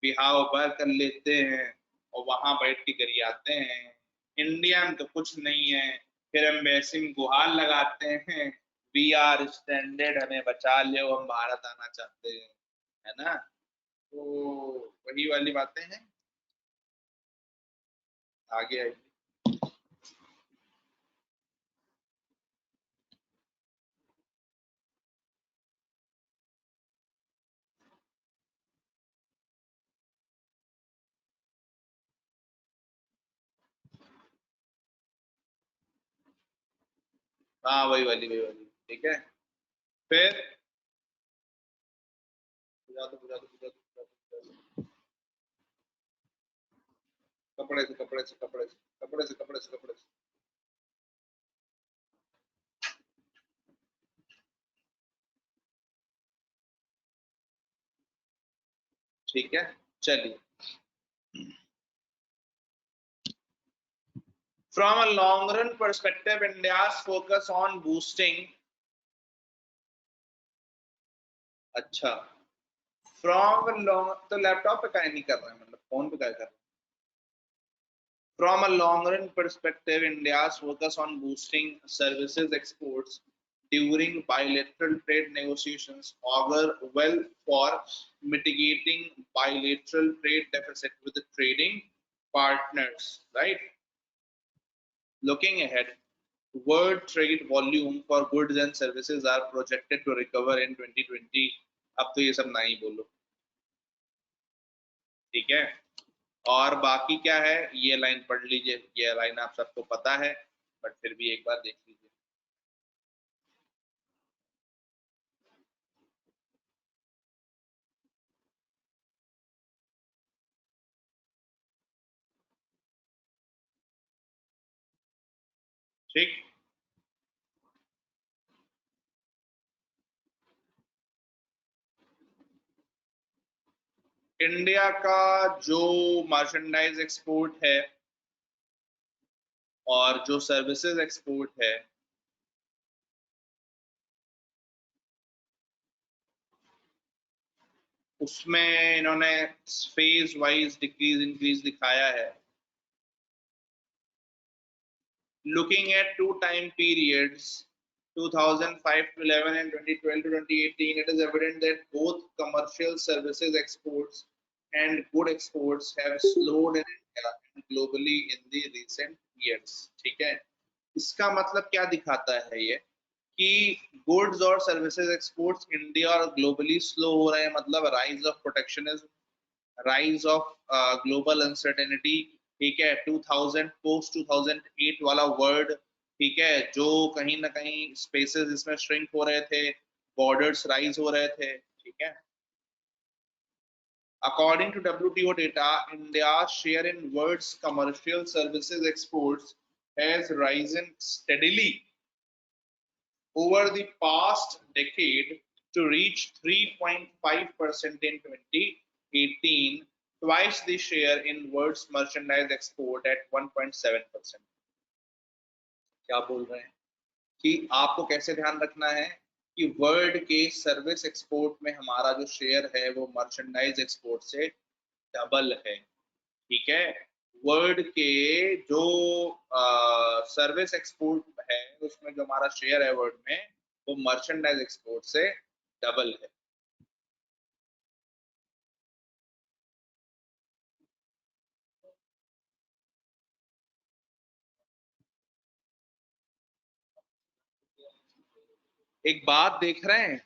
बिहाव भर कर लेते हैं और वहां बैठ के करी आते हैं। इंडिया में तो कुछ नहीं है, फिर एम्बेसी में गुहार लगाते हैं, वी आर स्टैंडर्ड, हमें बचा लो, हम भारत आना चाहते हैं, है ना? तो वही वाली बातें हैं, आगे आएगी। हाँ वही वाली, ठीक है। फिर कपड़े से कपड़े से कपड़े से कपड़े से कपड़े से कपड़े से ठीक है, चलिए। From a long run perspective, India's focus on boosting, अच्छा, फ्रॉम लॉन्ग, तो लैपटॉप पे काहे नहीं कर रहे हैं, मतलब फोन पे काहे कर रहे हैं? From a long run perspective, India's focus on boosting services exports during bilateral trade negotiations augur well for mitigating bilateral trade deficit with the trading partners, right? Looking ahead, world trade volume for goods and services are projected to recover in 2020। अब तो ये सब नहीं बोलो, ठीक है। और बाकी क्या है, ये लाइन पढ़ लीजिए, ये लाइन आप सबको पता है, बट फिर भी एक बार देख लीजिए। ठीक, इंडिया का जो मर्चेंडाइज एक्सपोर्ट है और जो सर्विसेज एक्सपोर्ट है, उसमें इन्होंने फेज वाइज डिक्रीज इंक्रीज दिखाया है। Looking at 2 time periods 2005 to 11 and 2012 to 2018, it is evident that both commercial services exports and good exports have slowed in India and globally in the recent years. ठीक है, इसका मतलब क्या दिखाता है ये कि गुड्स और सर्विसेज एक्सपोर्ट्स इंडिया और ग्लोबली स्लो हो रहे हैं, मतलब rise of protectionism, rise of global uncertainty. ठीक है, 2000 पोस्ट 2008 वाला वर्ड, ठीक है, जो कहीं ना कहीं स्पेसेस इसमें श्रिंक हो रहे थे, बॉर्डर्स राइज हो रहे थे। ठीक है, according to WTO data, India's share in world's commercial services exports has risen steadily over the past decade to reach 3.5% in 2018, twice the share in world's merchandise export at 1.7%. क्या बोल रहे हैं कि आपको कैसे ध्यान रखना है कि वर्ल्ड के सर्विस एक्सपोर्ट में हमारा जो शेयर है वो मर्चेंडाइज एक्सपोर्ट से डबल है। ठीक है, वर्ल्ड के जो सर्विस एक्सपोर्ट है उसमें जो हमारा शेयर है वर्ल्ड में वो मर्चेंडाइज एक्सपोर्ट से डबल है। एक बात देख रहे हैं,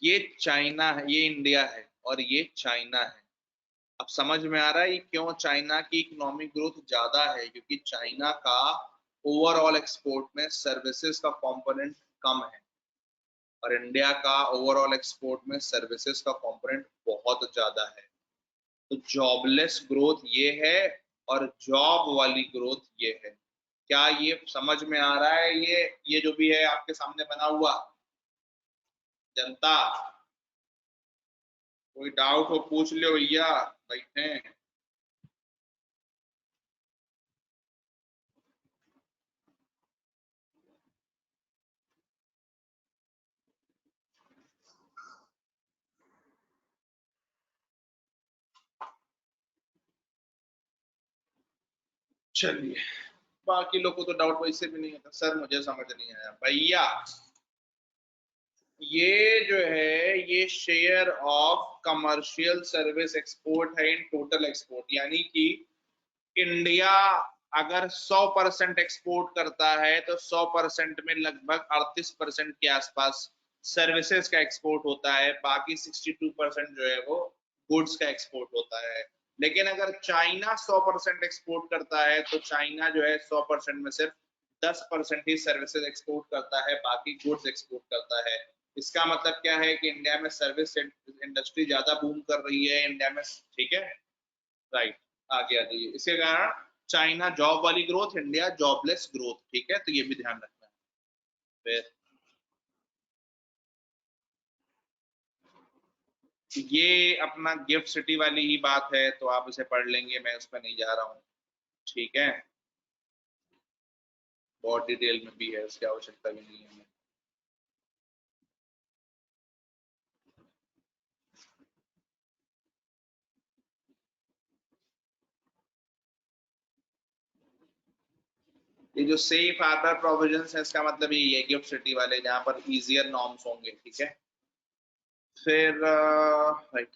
ये चाइना है, ये इंडिया है और ये चाइना है। अब समझ में आ रहा है ये क्यों चाइना की इकोनॉमिक ग्रोथ ज्यादा है, क्योंकि चाइना का ओवरऑल एक्सपोर्ट में सर्विसेज का कंपोनेंट कम है और इंडिया का ओवरऑल एक्सपोर्ट में सर्विसेज का कंपोनेंट बहुत ज्यादा है। तो जॉबलेस ग्रोथ ये है और जॉब वाली ग्रोथ ये है। क्या ये समझ में आ रहा है? ये जो भी है आपके सामने बना हुआ, जनता कोई डाउट हो पूछ लो भैया, बैठे। चलिए, बाकी लोग को तो डाउट वैसे भी नहीं है। सर मुझे समझ नहीं आया भैया, ये जो है ये share of commercial service export है इन टोटल एक्सपोर्ट, यानी कि इंडिया अगर 100% एक्सपोर्ट करता है तो 100% में लगभग 38% के आसपास सर्विसेज का एक्सपोर्ट होता है, बाकी 62% जो है वो गुड्स का एक्सपोर्ट होता है। लेकिन अगर चाइना 100% एक्सपोर्ट करता है तो चाइना जो है 100% में सिर्फ 10% ही सर्विसेज एक्सपोर्ट करता है, बाकी गुड्स एक्सपोर्ट करता है। इसका मतलब क्या है कि इंडिया में सर्विस इंडस्ट्री ज्यादा बूम कर रही है इंडिया में। ठीक है, राइट, आगे आ जाइए। इसके कारण चाइना जॉब वाली ग्रोथ, इंडिया जॉबलेस ग्रोथ। ठीक है, तो ये भी ध्यान रखना है। फिर ये अपना गिफ्ट सिटी वाली ही बात है, तो आप इसे पढ़ लेंगे, मैं उस पर नहीं जा रहा हूँ। ठीक है, बहुत डिटेल में भी है, उसकी आवश्यकता भी नहीं है। ये जो सेफ हार्बर प्रोविजंस है, इसका मतलब ये गिफ्ट सिटी वाले जहां पर इजियर नॉर्म्स होंगे। ठीक है, फिर राइट,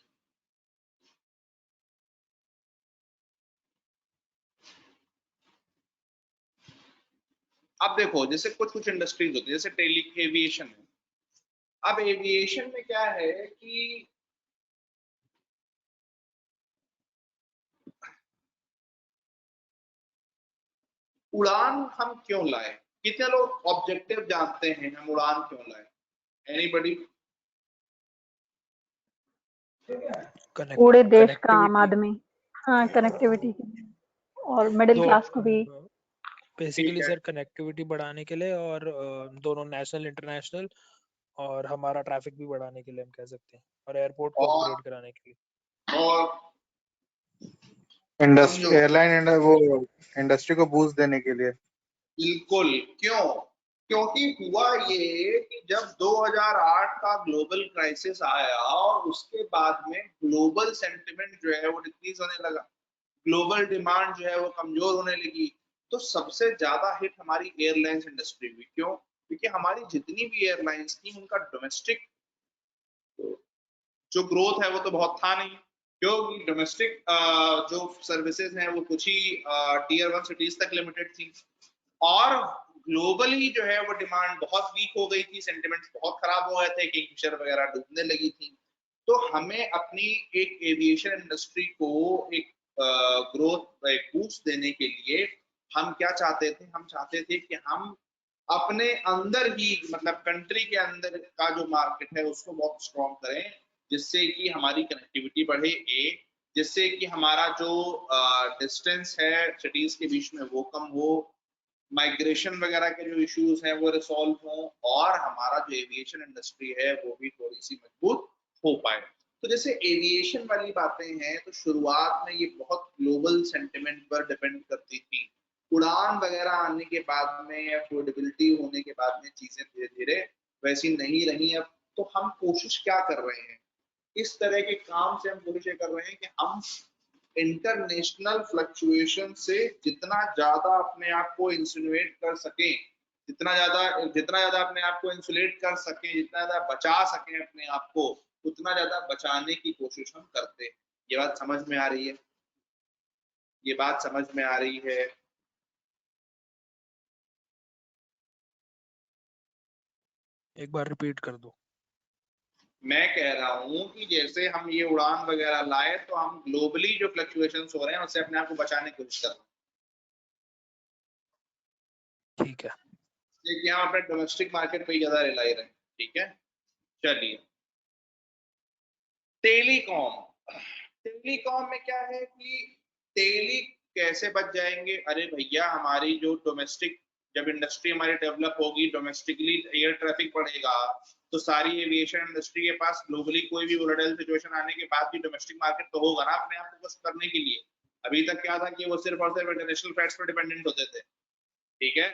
अब देखो जैसे कुछ इंडस्ट्रीज होती है, जैसे टेली एविएशन है। अब एविएशन में क्या है कि उड़ान हम क्यों लाए? कितने लोग ऑब्जेक्टिव जानते हैं हम उड़ान क्यों लाए? एनीबॉडी? पूरे देश का आम आदमी, हाँ, कनेक्टिविटी के लिए और मिडिल क्लास को भी। बेसिकली सर कनेक्टिविटी बढ़ाने के लिए और दोनों नेशनल इंटरनेशनल और हमारा ट्रैफिक भी बढ़ाने के लिए हम कह सकते हैं, और एयरपोर्ट को अपग्रेड कराने के लिए और इंडस्ट्री एयरलाइन वो इंडस्ट्री को बूस्ट देने के लिए। बिल्कुल। क्यों? क्योंकि हुआ ये कि जब 2008 का ग्लोबल क्राइसिस आया और उसके बाद में ग्लोबल सेंटिमेंट जो है वो डिक्रीज होने लगा, ग्लोबल डिमांड जो है वो कमजोर होने लगी, तो सबसे ज्यादा हिट हमारी एयरलाइंस इंडस्ट्री हुई। क्यों? क्योंकि हमारी जितनी भी एयरलाइंस थी उनका डोमेस्टिक जो ग्रोथ है वो तो बहुत था नहीं, क्योंकि डोमेस्टिक जो सर्विसेज हैं वो कुछ ही टीयर 1 सिटीज तक लिमिटेड थी, और ग्लोबली जो है वो डिमांड बहुत वीक हो गई थी, सेंटिमेंट्स बहुत खराब हो गए थे, किंगफिशर वगैरह डूबने लगी थी। तो हमें अपनी एक एविएशन इंडस्ट्री को एक ग्रोथ एक बूस्ट देने के लिए हम क्या चाहते थे, हम चाहते थे कि हम अपने अंदर ही मतलब कंट्री के अंदर का जो मार्केट है उसको बहुत स्ट्रॉन्ग करें, जिससे कि हमारी कनेक्टिविटी बढ़े, जिससे कि हमारा जो डिस्टेंस है सिटीज के बीच में वो कम हो, माइग्रेशन वगैरह के जो इश्यूज हैं वो रिसॉल्व हों, और हमारा जो एविएशन इंडस्ट्री है वो भी थोड़ी सी मजबूत हो पाए। तो जैसे एविएशन वाली बातें हैं तो शुरुआत में ये बहुत ग्लोबल सेंटिमेंट पर डिपेंड करती थी, उड़ान वगैरह आने के बाद में, अफोर्डेबिलिटी होने के बाद में चीजें धीरे धीरे वैसी नहीं रही। अब तो हम कोशिश क्या कर रहे हैं, इस तरह के काम से हम कोशिश कर रहे हैं कि हम इंटरनेशनल फ्लक्चुएशन से जितना ज्यादा अपने आप को इंसिनुएट कर सकें, जितना ज्यादा अपने आप को इंसुलेट कर सकें, जितना ज्यादा बचा सकें अपने आप को, उतना ज्यादा बचाने की कोशिश हम करते हैं। ये बात समझ में आ रही है? ये बात समझ में आ रही है? एक बार रिपीट कर दो। मैं कह रहा हूं कि जैसे हम ये उड़ान वगैरह लाए तो हम ग्लोबली जो फ्लक्चुएशंस हो रहे हैं उससे अपने आप को बचाने की कोशिश कर रहे हैं। ठीक है। देखिए हम अपने डोमेस्टिक मार्केट पे ज्यादा रिलाई रहे, ठीक है। चलिए, टेलीकॉम। टेलीकॉम में क्या है कि टेली कैसे बच जाएंगे? अरे भैया, हमारी जो डोमेस्टिक जब इंडस्ट्री हमारी डेवलप होगी, डोमेस्टिकली एयर ट्रैफिक बढ़ेगा, तो सारी एविएशन इंडस्ट्री के पास ग्लोबली कोई भी वोलेटाइल सिचुएशन आने के बाद भी डोमेस्टिक मार्केट तो होगा ना अपने आप को कुछ करने के लिए। अभी तक क्या था कि वो सिर्फ और सिर्फ इंटरनेशनल फ्लाइट्स पर डिपेंडेंट होते थे, ठीक है।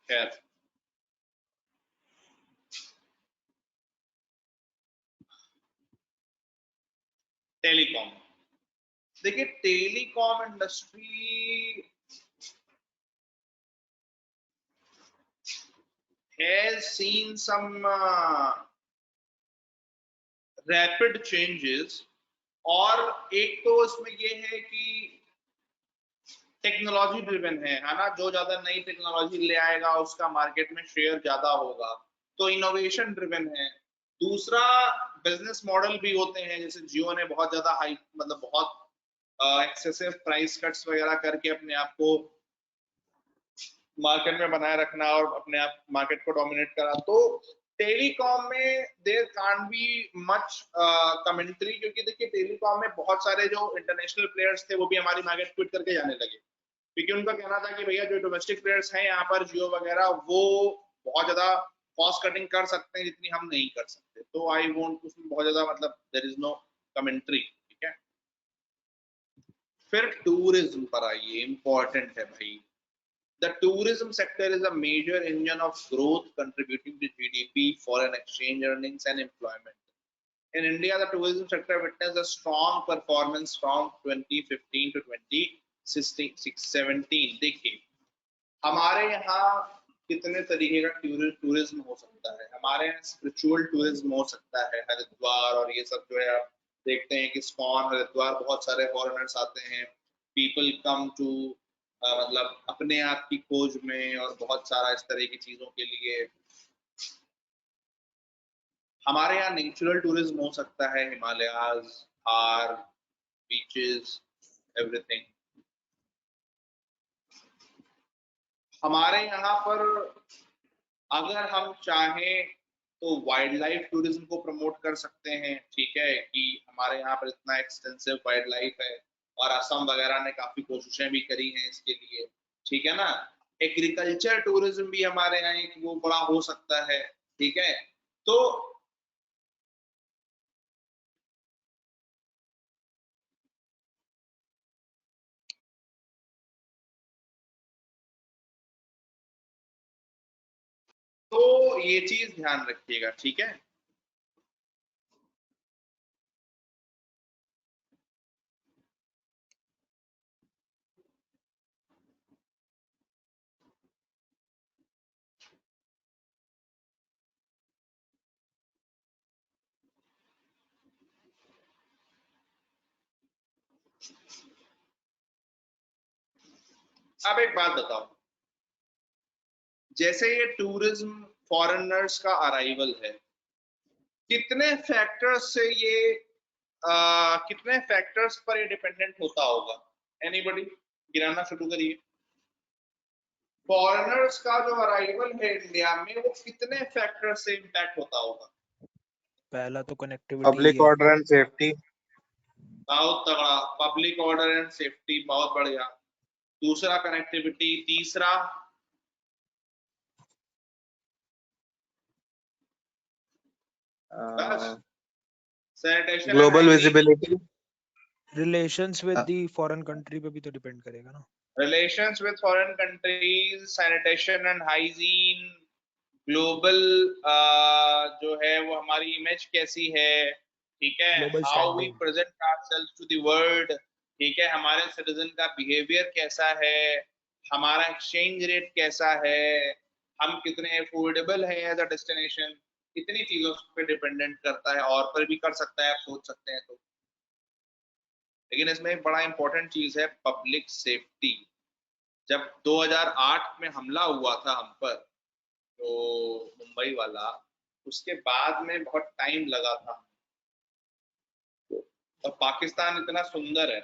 खैर, टेलीकॉम, देखिए telecom industry has seen some rapid changes, और एक तो इसमें ये है कि टेक्नोलॉजी ड्रिवन है ना, जो ज्यादा नई टेक्नोलॉजी ले आएगा उसका मार्केट में शेयर ज्यादा होगा, तो इनोवेशन ड्रिवन है। दूसरा, बिजनेस मॉडल भी होते हैं, जैसे जियो ने बहुत ज्यादा हाई मतलब बहुत एक्सेसिव प्राइस कट्स वगैरह करके अपने आप को मार्केट में बनाए रखना और अपने आप मार्केट को डोमिनेट करा। तो टेलीकॉम में there can't be much commentary, क्योंकि देखिए टेलीकॉम में बहुत सारे जो इंटरनेशनल प्लेयर्स थे वो भी हमारी मार्केट क्विट करके जाने लगे, क्योंकि उनका कहना था कि भैया जो डोमेस्टिक प्लेयर्स हैं यहाँ पर जियो वगैरह वो बहुत ज्यादा कॉस्ट कटिंग कर सकते हैं जितनी हम नहीं कर सकते। तो आई वोंट उसमें बहुत ज्यादा मतलब देयर इज नो कमेंट्री, ठीक है। फिर टूरिज्म पर आइए, इंपॉर्टेंट है भाई। The tourism sector is a major engine of growth, contributing to GDP, foreign exchange earnings, and employment. In India, the tourism sector witnessed a strong performance from 2015 to 2016-17. देखिए, हमारे यहाँ कितने तरीके का टूरिज्म हो सकता है। हमारे यहाँ स्पिरिचुअल टूरिज्म हो सकता है, हरिद्वार और ये सब जो है आप देखते हैं कि इस्कॉन, हरिद्वार, बहुत सारे फॉरेनर्स आते हैं, पीपल कम टू मतलब अपने आप की खोज में और बहुत सारा इस तरह की चीजों के लिए। हमारे यहाँ नेचुरल टूरिज्म हो सकता है, हिमालयाज, थार, बीचेस, एवरीथिंग। हमारे यहाँ पर अगर हम चाहें तो वाइल्ड लाइफ टूरिज्म को प्रमोट कर सकते हैं, ठीक है, कि हमारे यहाँ पर इतना एक्सटेंसिव वाइल्ड लाइफ है, और असम वगैरह ने काफी कोशिशें भी करी हैं इसके लिए, ठीक है ना। एग्रीकल्चर टूरिज्म भी हमारे यहाँ एक वो बड़ा हो सकता है, ठीक है। तो ये चीज ध्यान रखिएगा, ठीक है। अब एक बात बताओ, जैसे ये टूरिज्म फॉरेनर्स का अराइवल है, कितने फैक्टर्स से ये कितने फैक्टर्स पर ये डिपेंडेंट होता होगा? एनीबॉडी गिनाना शुरू करिए। फॉरेनर्स का जो अराइवल है इंडिया में, वो कितने फैक्टर से इम्पैक्ट होता होगा? पहला तो कनेक्टिविटी पब्लिक है। ऑर्डर एंड सेफ्टी, बहुत तगड़ा, पब्लिक ऑर्डर एंड सेफ्टी, बहुत बढ़िया। दूसरा कनेक्टिविटी, तीसरा sanitation, global visibility, relations with the foreign country पे भी तो डिपेंड करेगा ना। Relations with foreign countries, sanitation and hygiene, global जो है वो हमारी इमेज कैसी है, ठीक है, Global how we standing. Present ourselves to the world, ठीक है, हमारे सिटीजन का बिहेवियर कैसा है, हमारा एक्सचेंज रेट कैसा है, हम कितने अफोर्डेबल हैं एज अ डेस्टिनेशन, इतनी चीजों पे डिपेंडेंट करता है। और पर भी कर सकता है, आप सोच सकते हैं तो। लेकिन इसमें एक बड़ा इंपॉर्टेंट चीज है, पब्लिक सेफ्टी। जब 2008 में हमला हुआ था हम पर, तो मुंबई वाला, उसके बाद में बहुत टाइम लगा था। और पाकिस्तान इतना सुंदर है,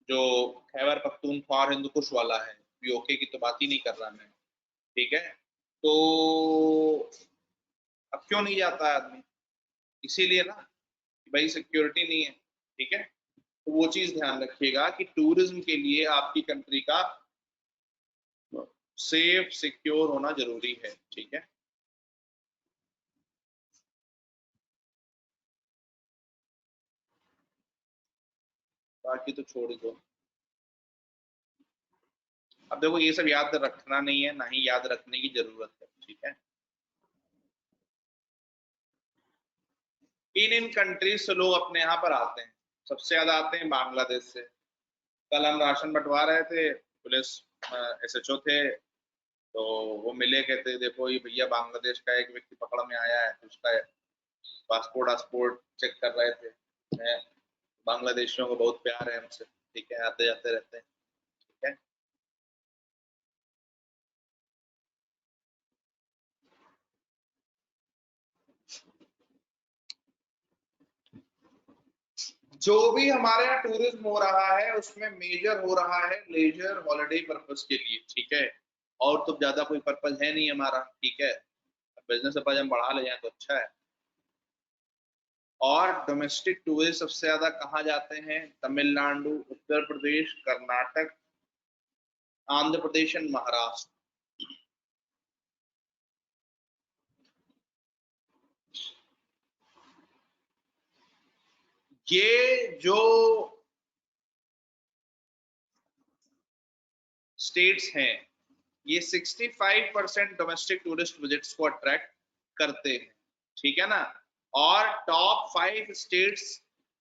जो खैबर पख्तूनख्वा और हिंदुकुश वाला है, पीओके की तो बात ही नहीं कर रहा मैं, ठीक है। तो अब क्यों नहीं जाता है आदमी? इसीलिए ना, भाई सिक्योरिटी नहीं है, ठीक है। तो वो चीज ध्यान रखिएगा कि टूरिज्म के लिए आपकी कंट्री का सेफ सिक्योर होना जरूरी है, ठीक है। बाकी तो छोड़ दो। अब देखो, ये सब याद रखना नहीं है, ना ही याद रखने की जरूरत है, ठीक है। इन कंट्रीज से लोग अपने यहाँ पर आते हैं, सबसे ज्यादा आते हैं बांग्लादेश से। कल हम राशन बंटवा रहे थे, पुलिस SHO थे, तो वो मिले, कहते देखो ये भैया बांग्लादेश का एक व्यक्ति पकड़ में आया है, उसका पासपोर्ट चेक कर रहे थे। मैं बांग्लादेशियों को बहुत प्यार है हमसे, ठीक है, आते जाते रहते हैं, ठीक है। जो भी हमारे यहाँ टूरिज्म हो रहा है, उसमें मेजर हो रहा है लेजर हॉलिडे पर्पस के लिए, ठीक है। और तो ज्यादा कोई पर्पस है नहीं हमारा, ठीक है। बिजनेस पर्पस हम बढ़ा ले जाए तो अच्छा है। और डोमेस्टिक टूरिस्ट सबसे ज्यादा कहाँ जाते हैं? तमिलनाडु, उत्तर प्रदेश, कर्नाटक, आंध्र प्रदेश एंड महाराष्ट्र। ये जो स्टेट्स हैं, ये 65% डोमेस्टिक टूरिस्ट विजिट्स को अट्रैक्ट करते हैं, ठीक है ना। और टॉप 5 स्टेट्स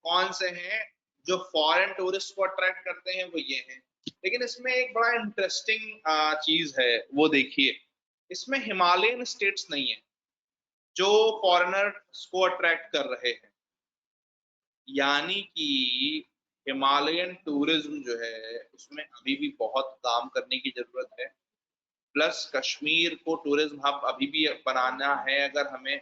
कौन से हैं जो फॉरेन टूरिस्ट को अट्रैक्ट करते हैं? वो ये हैं। लेकिन इसमें एक बड़ा इंटरेस्टिंग चीज है, वो देखिए, इसमें हिमालयन स्टेट्स नहीं है जो फॉरेनर्स को अट्रैक्ट कर रहे हैं। यानी कि हिमालयन टूरिज्म जो है, उसमें अभी भी बहुत काम करने की जरूरत है। प्लस कश्मीर को टूरिज्म हब अभी भी बनाना है अगर हमें,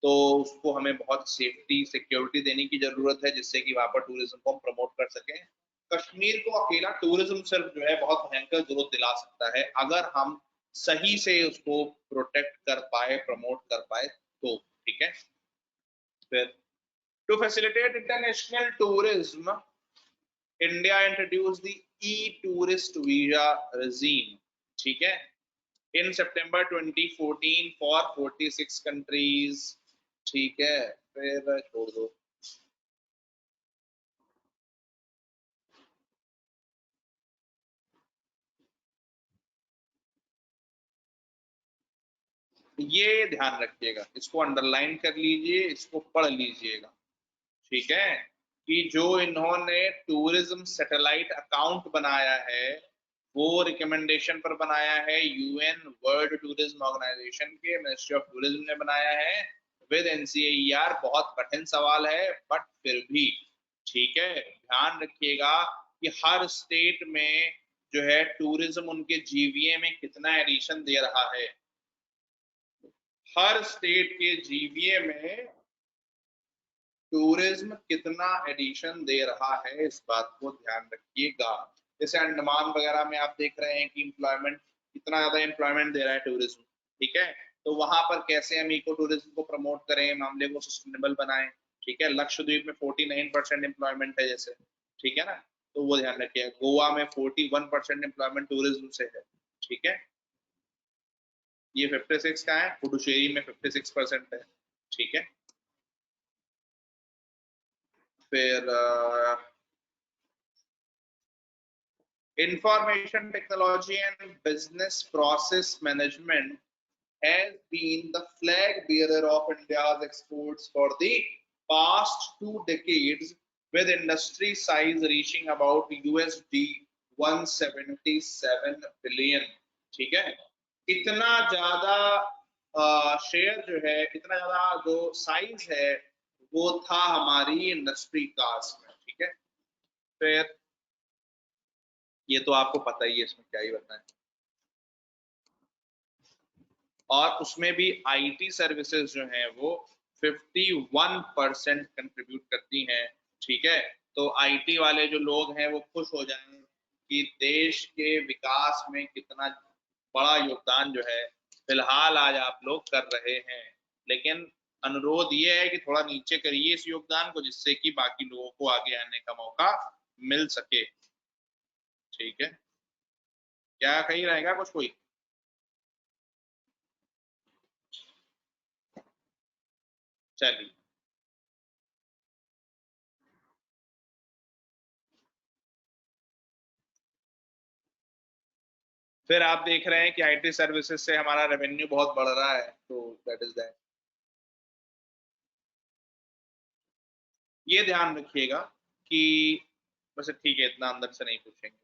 तो उसको हमें बहुत सेफ्टी सिक्योरिटी देने की जरूरत है, जिससे कि वहां पर टूरिज्म को हम प्रमोट कर सकें। कश्मीर को अकेला टूरिज्म सिर्फ जो है बहुत भयंकर जरूरत दिला सकता है, अगर हम सही से उसको प्रोटेक्ट कर पाए, प्रमोट कर पाए तो, ठीक है। फिर to facilitate international tourism, India introduce the e tourist visa regime, ठीक है, in September 2014 for 46 countries, ठीक है। फिर छोड़ दो। ये ध्यान रखिएगा, इसको अंडरलाइन कर लीजिए, इसको पढ़ लीजिएगा, ठीक है, कि जो इन्होंने टूरिज्म सैटेलाइट अकाउंट बनाया है, वो रिकमेंडेशन पर बनाया है UN वर्ल्ड टूरिज्म ऑर्गेनाइजेशन के, मिनिस्ट्री ऑफ टूरिज्म ने बनाया है विद NCAER। बहुत कठिन सवाल है, बट फिर भी ठीक है, ध्यान रखिएगा कि हर स्टेट में जो है टूरिज्म उनके जीवीए में कितना एडिशन दे रहा है। हर स्टेट के जीवीए में टूरिज्म कितना एडिशन दे रहा है, इस बात को ध्यान रखिएगा। जैसे अंडमान वगैरह में आप देख रहे हैं कि एम्प्लॉयमेंट कितना ज्यादा एम्प्लॉयमेंट दे रहा है टूरिज्म, ठीक है। तो वहां पर कैसे हम इको टूरिज्म को प्रमोट करें, मामले को सस्टेनेबल बनाएं, ठीक है। लक्षद्वीप में 49% एम्प्लॉयमेंट है जैसे, ठीक है ना, तो वो ध्यान रखिएगा। गोवा में 41% एम्प्लॉयमेंट टूरिज्म से है, ठीक है। ये 56 का है, पुडुचेरी में 56% है, ठीक है। फिर information technology and business process management has been the flag bearer of India's exports for the past 2 decades, with industry size reaching about USD 177 billion, ठीक है। इतना ज्यादा शेयर जो है, इतना ज्यादा जो साइज है वो था हमारी इंडस्ट्री कास्ट में, ठीक है। फिर ये तो आपको पता ही है, इसमें क्या ही बताएं। और उसमें भी आईटी सर्विसेज जो हैं वो 51% कंट्रीब्यूट करती हैं, ठीक है। तो आईटी वाले जो लोग हैं वो खुश हो जाएं कि देश के विकास में कितना बड़ा योगदान जो है फिलहाल आज आप लोग कर रहे हैं। लेकिन अनुरोध ये है कि थोड़ा नीचे करिए इस योगदान को, जिससे कि बाकी लोगों को आगे आने का मौका मिल सके, ठीक है। क्या कहीं रहेगा कुछ कोई? चलिए, फिर आप देख रहे हैं कि आईटी सर्विसेज से हमारा रेवेन्यू बहुत बढ़ रहा है, तो दैट इज दैट। ये ध्यान रखिएगा कि बस, ठीक है, इतना अंदर से नहीं पूछेंगे।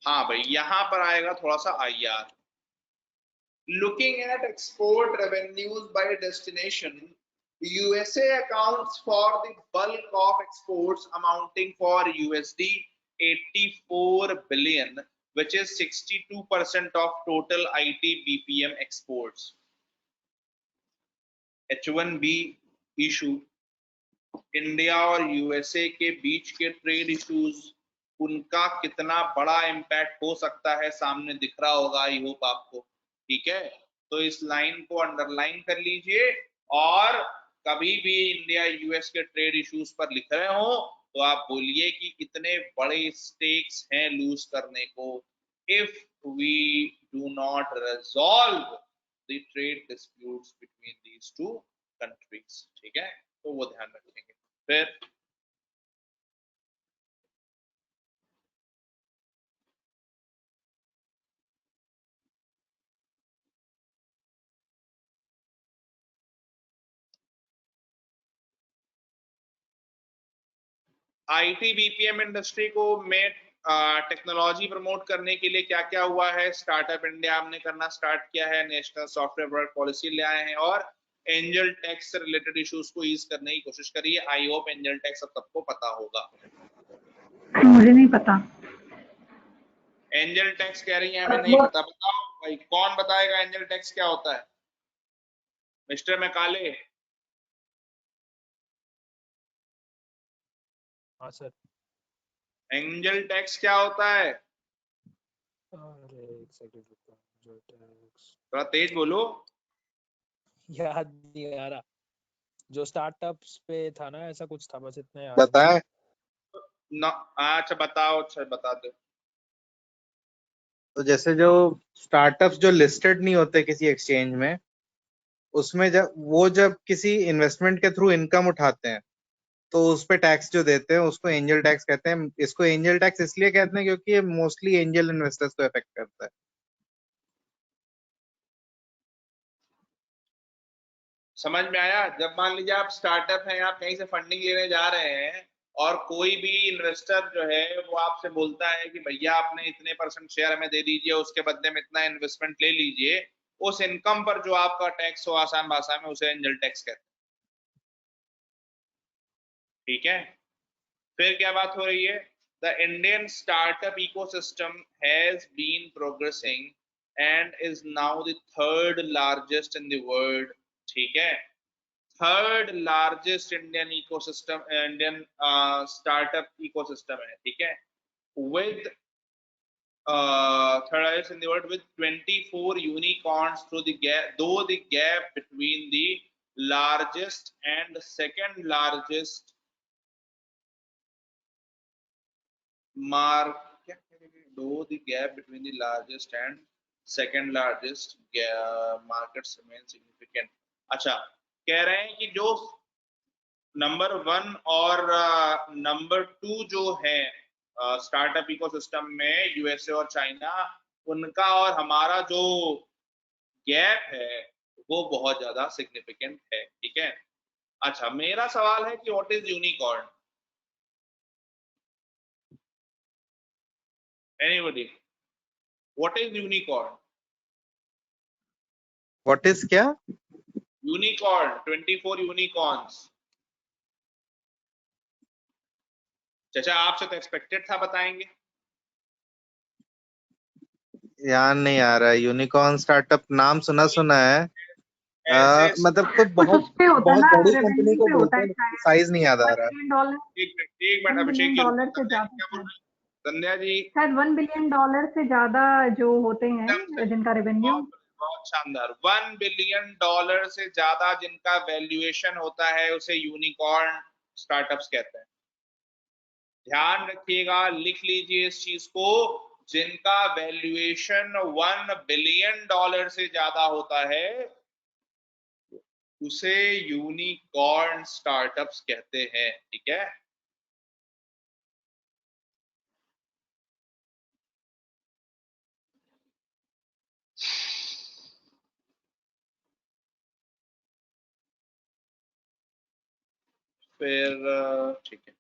हाँ भाई, यहां पर आएगा थोड़ा सा IR. Looking at export revenues by destination, USA accounts for the bulk of exports, amounting for USD 84 billion, which is 62% of total IT BPM exports. H1B issue, India और यूएसए के बीच के ट्रेड इश्यूज, उनका कितना बड़ा impact हो सकता है सामने दिख रहा होगा, आई होप आपको, ठीक है। तो इस लाइन को अंडरलाइन कर लीजिए, और कभी भी इंडिया यूएस के ट्रेड इश्यूज पर लिख रहे हो तो आप बोलिए कि कितने बड़े स्टेक्स हैं लूज करने को if we do not resolve the trade disputes between these two countries, ठीक है। तो वो ध्यान रखेंगे। फिर आईटी बीपीएम इंडस्ट्री को में टेक्नोलॉजी प्रमोट करने के लिए क्या क्या हुआ है। स्टार्टअप इंडिया हमने करना स्टार्ट किया है, नेशनल सॉफ्टवेयर प्रोडक्ट पॉलिसी ले आए हैं, और एंजल टैक्स से रिलेटेड इश्यूज को ईज करने की कोशिश करिए। आई होप एंजल टैक्स अब सबको पता होगा। मुझे नहीं पता। एंजल टैक्स कह रही है हमें नहीं पता, बताओ भाई, कौन बताएगा एंजल टैक्स क्या होता है? Mister Macaulay. हाँ सर। एंजल टैक्स क्या होता है? अरे एक सेकंड रुको, जो टैक्स थोड़ा तेज बोलो। याद नहीं आ रहा। जो स्टार्टअप्स पे था ना, ऐसा कुछ था, बस इतना याद है। बताएं। अच्छा बताओ, अच्छा बता दो। तो जैसे जो स्टार्टअप्स जो लिस्टेड नहीं होते किसी एक्सचेंज में, उसमें जब किसी इन्वेस्टमेंट के थ्रू इनकम उठाते हैं तो उस पे टैक्स जो देते हैं उसको एंजल टैक्स कहते हैं। इसको एंजल टैक्स इसलिए कहते हैं क्योंकि ये मोस्टली एंजल इन्वेस्टर्स को अफेक्ट करता है। समझ में आया? जब मान लीजिए आप स्टार्टअप हैं, आप कहीं से फंडिंग लेने जा रहे हैं और कोई भी इन्वेस्टर जो है वो आपसे बोलता है कि भैया आपने इतने % शेयर हमें दे दीजिए, उसके बदले में इतना इन्वेस्टमेंट ले लीजिए, उस इनकम पर जो आपका टैक्स हो आसान भाषा में उसे एंजल टैक्स कहते हैं। ठीक है, फिर क्या बात हो रही है? The Indian startup ecosystem has been progressing and is now the third largest in the world. ठीक है, third largest Indian ecosystem, Indian startup ecosystem है। ठीक है, with third highest in the world with 24 unicorns through the gap, though the gap between the largest and second largest though the gap between the largest and second largest markets remain significant। अच्छा, कह रहे हैं कि जो number 1 और number 2 जो है startup ecosystem में, यूएसए और चाइना, उनका और हमारा जो गैप है वो बहुत ज्यादा सिग्निफिकेंट है। ठीक है, अच्छा मेरा सवाल है कि what is unicorn? Anybody, what is unicorn? What is क्या? Unicorn, 24 unicorns. चाचा आपसे तो एक्सपेक्टेड था बताएंगे। याद नहीं आ रहा है। यूनिकॉर्न स्टार्टअप नाम सुना सुना है। ऐसे मतलब कोई कुछ बहुत उस पे होता है बहुत ना, बड़ी कंपनी रेवेन्यू को पे होता बोलते है हैं, शायद। साइज नहीं याद आ $1 रहा। बिलियन एक मिनट $1 अभिषेक बिलियन जी, से क्या बोल ज्यादा, रहे हैं संध्या जी? शायद $1 बिलियन से ज्यादा जो होते एकदम हैं सही, जिनका रेवेन्यू। बहुत शानदार। $1 बिलियन से ज्यादा जिनका वैल्यूएशन होता है उसे यूनिकॉर्न स्टार्टअप्स कहते हैं। ध्यान रखिएगा, लिख लीजिए इस चीज को, जिनका वैल्यूएशन $1 बिलियन से ज्यादा होता है उसे यूनिकॉर्न स्टार्टअप्स कहते हैं। ठीक है, फिर ठीक है,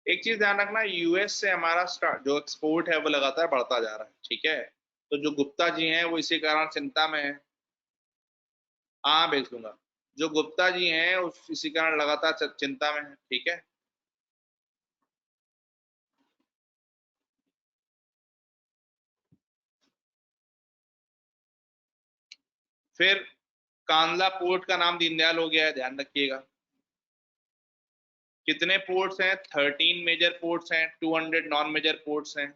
एक चीज ध्यान रखना, यूएस से हमारा जो एक्सपोर्ट है वो लगातार बढ़ता जा रहा है। ठीक है, तो जो गुप्ता जी हैं वो इसी कारण चिंता में है। हाँ भेज दूंगा। जो गुप्ता जी हैं उस इसी कारण लगातार चिंता में है। ठीक है, फिर कांदला पोर्ट का नाम दीनदयाल हो गया है, ध्यान रखिएगा। कितने पोर्ट्स हैं? 13 मेजर पोर्ट्स हैं, 200 नॉन मेजर पोर्ट्स हैं।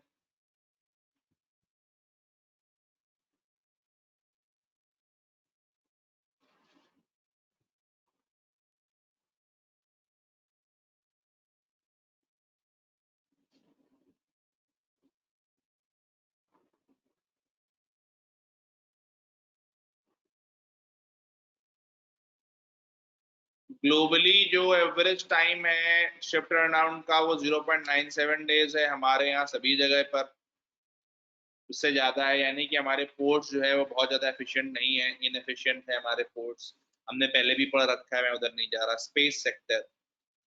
ग्लोबली जो एवरेज टाइम है शिप टर्नअराउंड का वो 0.97 डेज है, हमारे यहाँ सभी जगह पर उससे ज्यादा है। यानी कि हमारे पोर्ट्स जो है वो बहुत ज्यादा एफिशिएंट नहीं है, इनएफिशिएंट है हमारे पोर्ट्स। हमने पहले भी पढ़ रखा है, मैं उधर नहीं जा रहा। Space sector,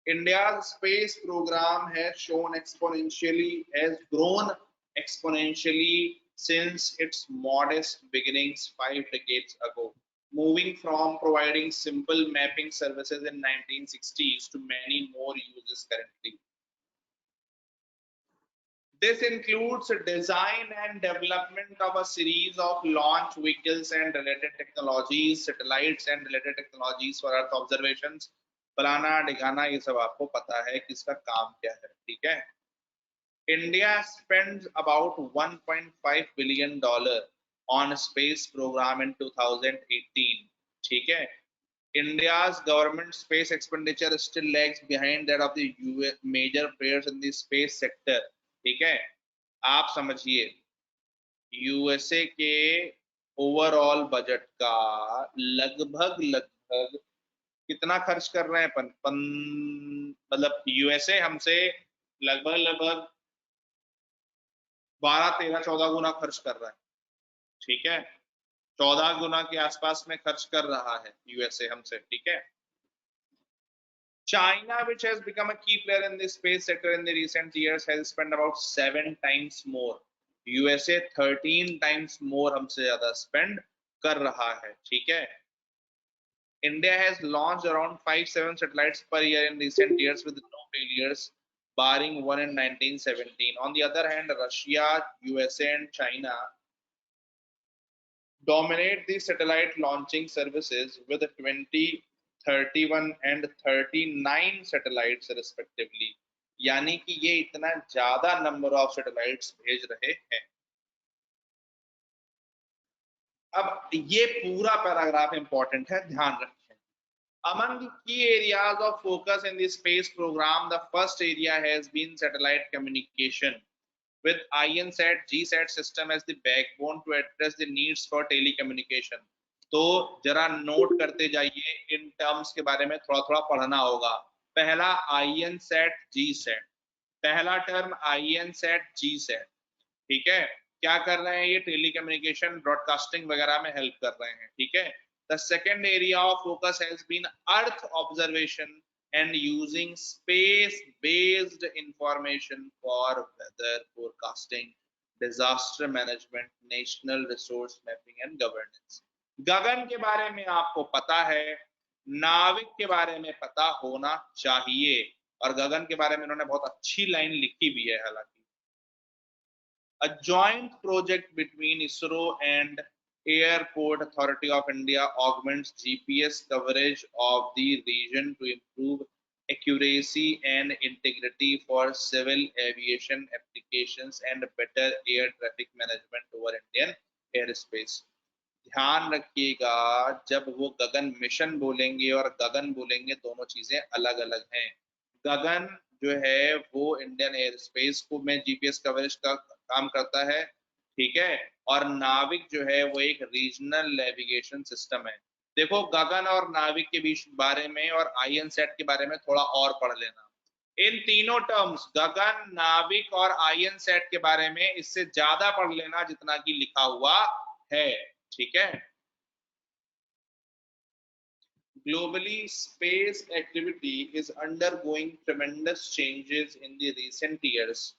India's space program has shown has grown exponentially since its modest beginnings 5 decades ago, moving from providing simple mapping services in 1960s to many more uses currently. This includes design and development of a series of launch vehicles and related technologies, satellites and related technologies for Earth observations। फलाना ढिकाना ये सब आपको पता है कि इसका काम क्या है। ठीक है, India spends about $1.5 billion on space program in 2018। ठीक है, India's government space expenditure still lags behind that of the US major players in the space sector। ठीक है, आप समझिए यूएसए के ओवरऑल बजट का लगभग कितना खर्च कर रहे हैं मतलब यूएसए हमसे लगभग 12, 13, 14 गुना खर्च कर रहा है। ठीक है, 14 गुना के आसपास में खर्च कर रहा है यूएसए हमसे, ठीक है। China, which has become a key player in the space sector in the recent years, has spent about 7 times more. USA 13 times more हमसे ज्यादा spend कर रहा है, ठीक है। India has launched around 5-7 satellites per year in recent years with no failures, barring one in 1917. On the other hand, Russia, USA, and China dominate the satellite launching services with 20, 31 and 39 satellites respectively. यानी कि ये इतना ज्यादा number of satellites भेज रहे हैं। अब ये पूरा पैराग्राफ इंपॉर्टेंट है, ध्यान रखें। Among the key areas of focus in the space program, the first area has been satellite communication, with INSAT GSAT system as the backbone to address the needs for telecommunication. तो जरा note करते जाइए, in terms के बारे में थोड़ा थोड़ा पढ़ना होगा। पहला INSAT GSAT, पहला टर्म INSAT GSAT, ठीक है। क्या कर रहे हैं ये? टेलीकम्युनिकेशन ब्रॉडकास्टिंग वगैरह में हेल्प कर रहे हैं, ठीक है। The second area of focus has been Earth observation and using space-based information for weather forecasting, disaster management, national resource mapping and governance. गगन के बारे में आपको पता है, नाविक के बारे में पता होना चाहिए, और गगन के बारे में उन्होंने बहुत अच्छी लाइन लिखी भी है। हालांकि a joint project between ISRO and Airport Authority of India augments GPS coverage of the region to improve accuracy and integrity for civil aviation applications and better air traffic management over Indian airspace. ध्यान रखिएगा, जब वो गगन mission बोलेंगे और गगन बोलेंगे, दोनों चीजें अलग अलग हैं। गगन जो है वो इंडियन एयर स्पेस को में जीपीएस कवरेज का काम करता है, ठीक है। और नाविक जो है वो एक रीजनल नेविगेशन सिस्टम है। देखो, गगन और नाविक के बीच बारे में और INSAT के बारे में थोड़ा और पढ़ लेना। इन तीनों टर्म्स गगन, नाविक और INSAT के बारे में इससे ज्यादा पढ़ लेना जितना कि लिखा हुआ है, ठीक है। Globally, space activity is undergoing tremendous changes in the recent years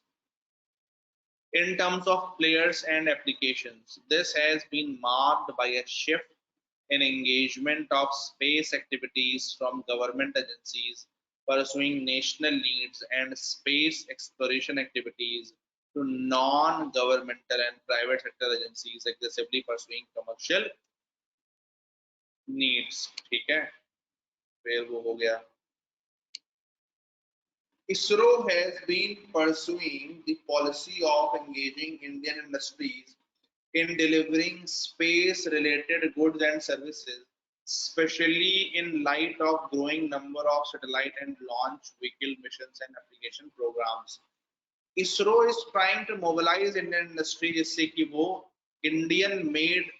in terms of players and applications. This has been marked by a shift in engagement of space activities from government agencies pursuing national needs and space exploration activities to non-governmental and private sector agencies aggressively pursuing commercial needs, ठीक है। फिर वो हो गया। ISRO has been pursuing the policy of engaging Indian industries in delivering space-related goods and services, especially in light of growing number of satellite and launch vehicle missions and application programs. ISRO is trying to mobilize Indian industry जिससे कि वो Indian made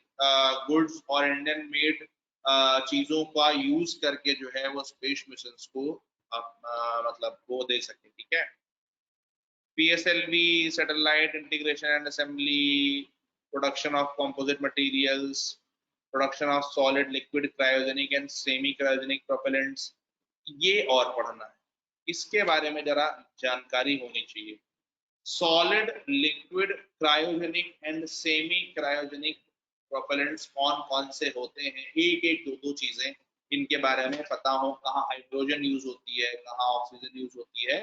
goods और Indian made चीजों का use करके जो है वो स्पेस मिशंस को मतलब वो दे सके, ठीक है। PSLV, satellite integration and assembly, production of composite materials, production of solid, liquid, cryogenic and semi cryogenic propellants, ये और पढ़ना है। इसके बारे में जरा जानकारी होनी चाहिए। Solid, liquid, cryogenic and semi cryogenic propellants कौन से होते हैं, एक एक दो चीजें इनके बारे में पता हो। कहाँ हाइड्रोजन यूज होती है, कहाँ ऑक्सीजन यूज होती है,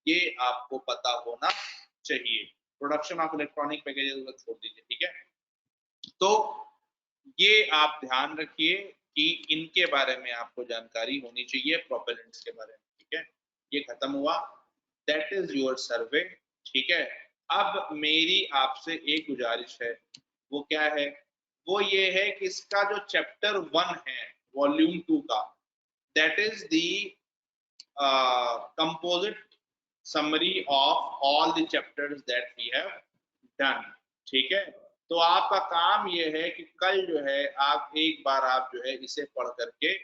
ये आपको पता होना चाहिए। प्रोडक्शन ऑफ इलेक्ट्रॉनिक पैकेजेस छोड़ दीजिए, ठीक है। तो ये आप ध्यान रखिए कि इनके बारे में आपको जानकारी होनी चाहिए, प्रोपेलेंट्स के बारे में, ठीक है। ये खत्म हुआ, दैट इज योर सर्वे, ठीक है। अब मेरी आपसे एक गुजारिश है, वो क्या है? वो ये है कि इसका जो चैप्टर 1 है वॉल्यूम 2 का, that is the composite summary of all the chapters that we have done, ठीक है। तो आपका काम ये है कि कल जो है आप एक बार आप जो है इसे पढ़ करके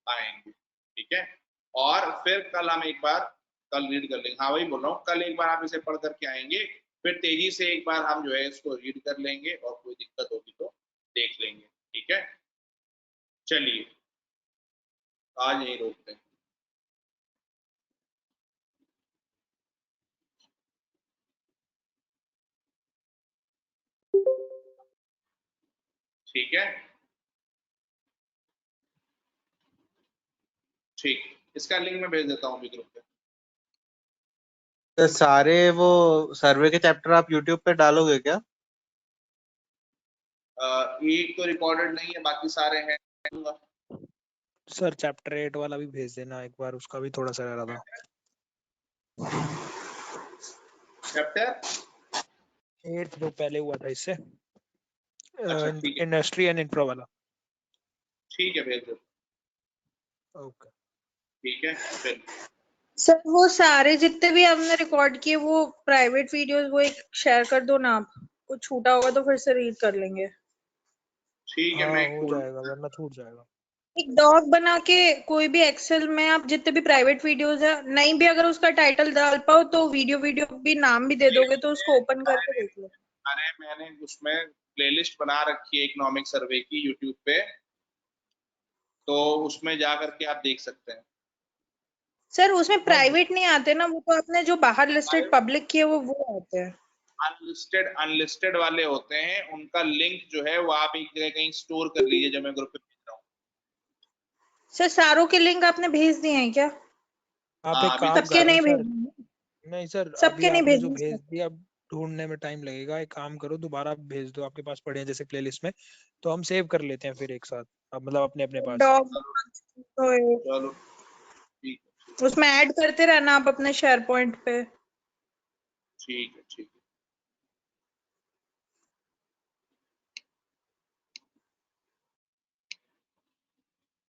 आएंगे, ठीक है। और फिर कल हम एक बार कल रीड कर लेंगे। हाँ वही बोल रहा हूँ, कल एक बार आप इसे पढ़ करके आएंगे, फिर तेजी से एक बार हम जो है इसको रीड कर लेंगे और कोई दिक्कत होगी तो देख लेंगे। चलिए आज यही रोकते हैं। ठीक है, ठीक, इसका लिंक मैं भेज देता हूँ अभी ग्रुप पे। तो सारे वो सर्वे के चैप्टर आप यूट्यूब पे डालोगे क्या? एक तो रिकॉर्डेड नहीं है, बाकी सारे हैं। सर चैप्टर 8 वाला भी भेज देना एक बार, उसका भी थोड़ा सा रह रहा था। चैप्टर 8 जो पहले हुआ था इससे, अच्छा ठीक है, इंडस्ट्री एंड इंफ्रा वाला। ठीक है भेज दो। ओके ठीक है फिर सर वो सारे जितने भी हमने रिकॉर्ड किए वो प्राइवेट वीडियोस वो एक शेयर कर दो ना आप, कुछ छूटा होगा तो फिर से रीड कर लेंगे। ठीक है, हाँ मैं हो जाएगा वरना छूट जाएगा। एक डॉग बना के कोई भी एक्सेल में आप जितने भी प्राइवेट वीडियोस है, नहीं भी अगर उसका टाइटल डाल पाओ तो वीडियो भी नाम भी दे दोगे तो उसको ओपन करके देख लो। अरे मैंने उसमें प्लेलिस्ट बना रखी है इकोनॉमिक सर्वे की यूट्यूब पे, तो उसमें जा करके आप देख सकते हैं। सर उसमें प्राइवेट नहीं आते ना, वो तो आपने जो बाहर लिस्टेड पब्लिक किए वो आते हैं। अनलिस्टेड वाले होते हैं, उनका लिंक जो है वो आप एक जगह कहीं स्टोर कर लीजिए, जो मैं ग्रुप पे भेज रहा हूँ। सर सारों के लिंक आपने भेज दिए हैं क्या? आप हाँ, एक अभी काम तक सबके करो नहीं सर, भेजे? नहीं सर अभी सबके नहीं आपने जो भेजे भेज सर। दिया अब ढूंढने में टाइम लगेगा। एक काम करो दोबारा भेज दो, आपके पास पड़े हैं जैसे प्लेलिस्ट में, तो हम सेव कर लेते हैं फिर एक साथ, अब मतलब अपने अपने पास। डॉग चलो ठीक है, उसमें ऐड करते रहना आप अपने शेयर पॉइंट पे। ठीक है, ठीक है।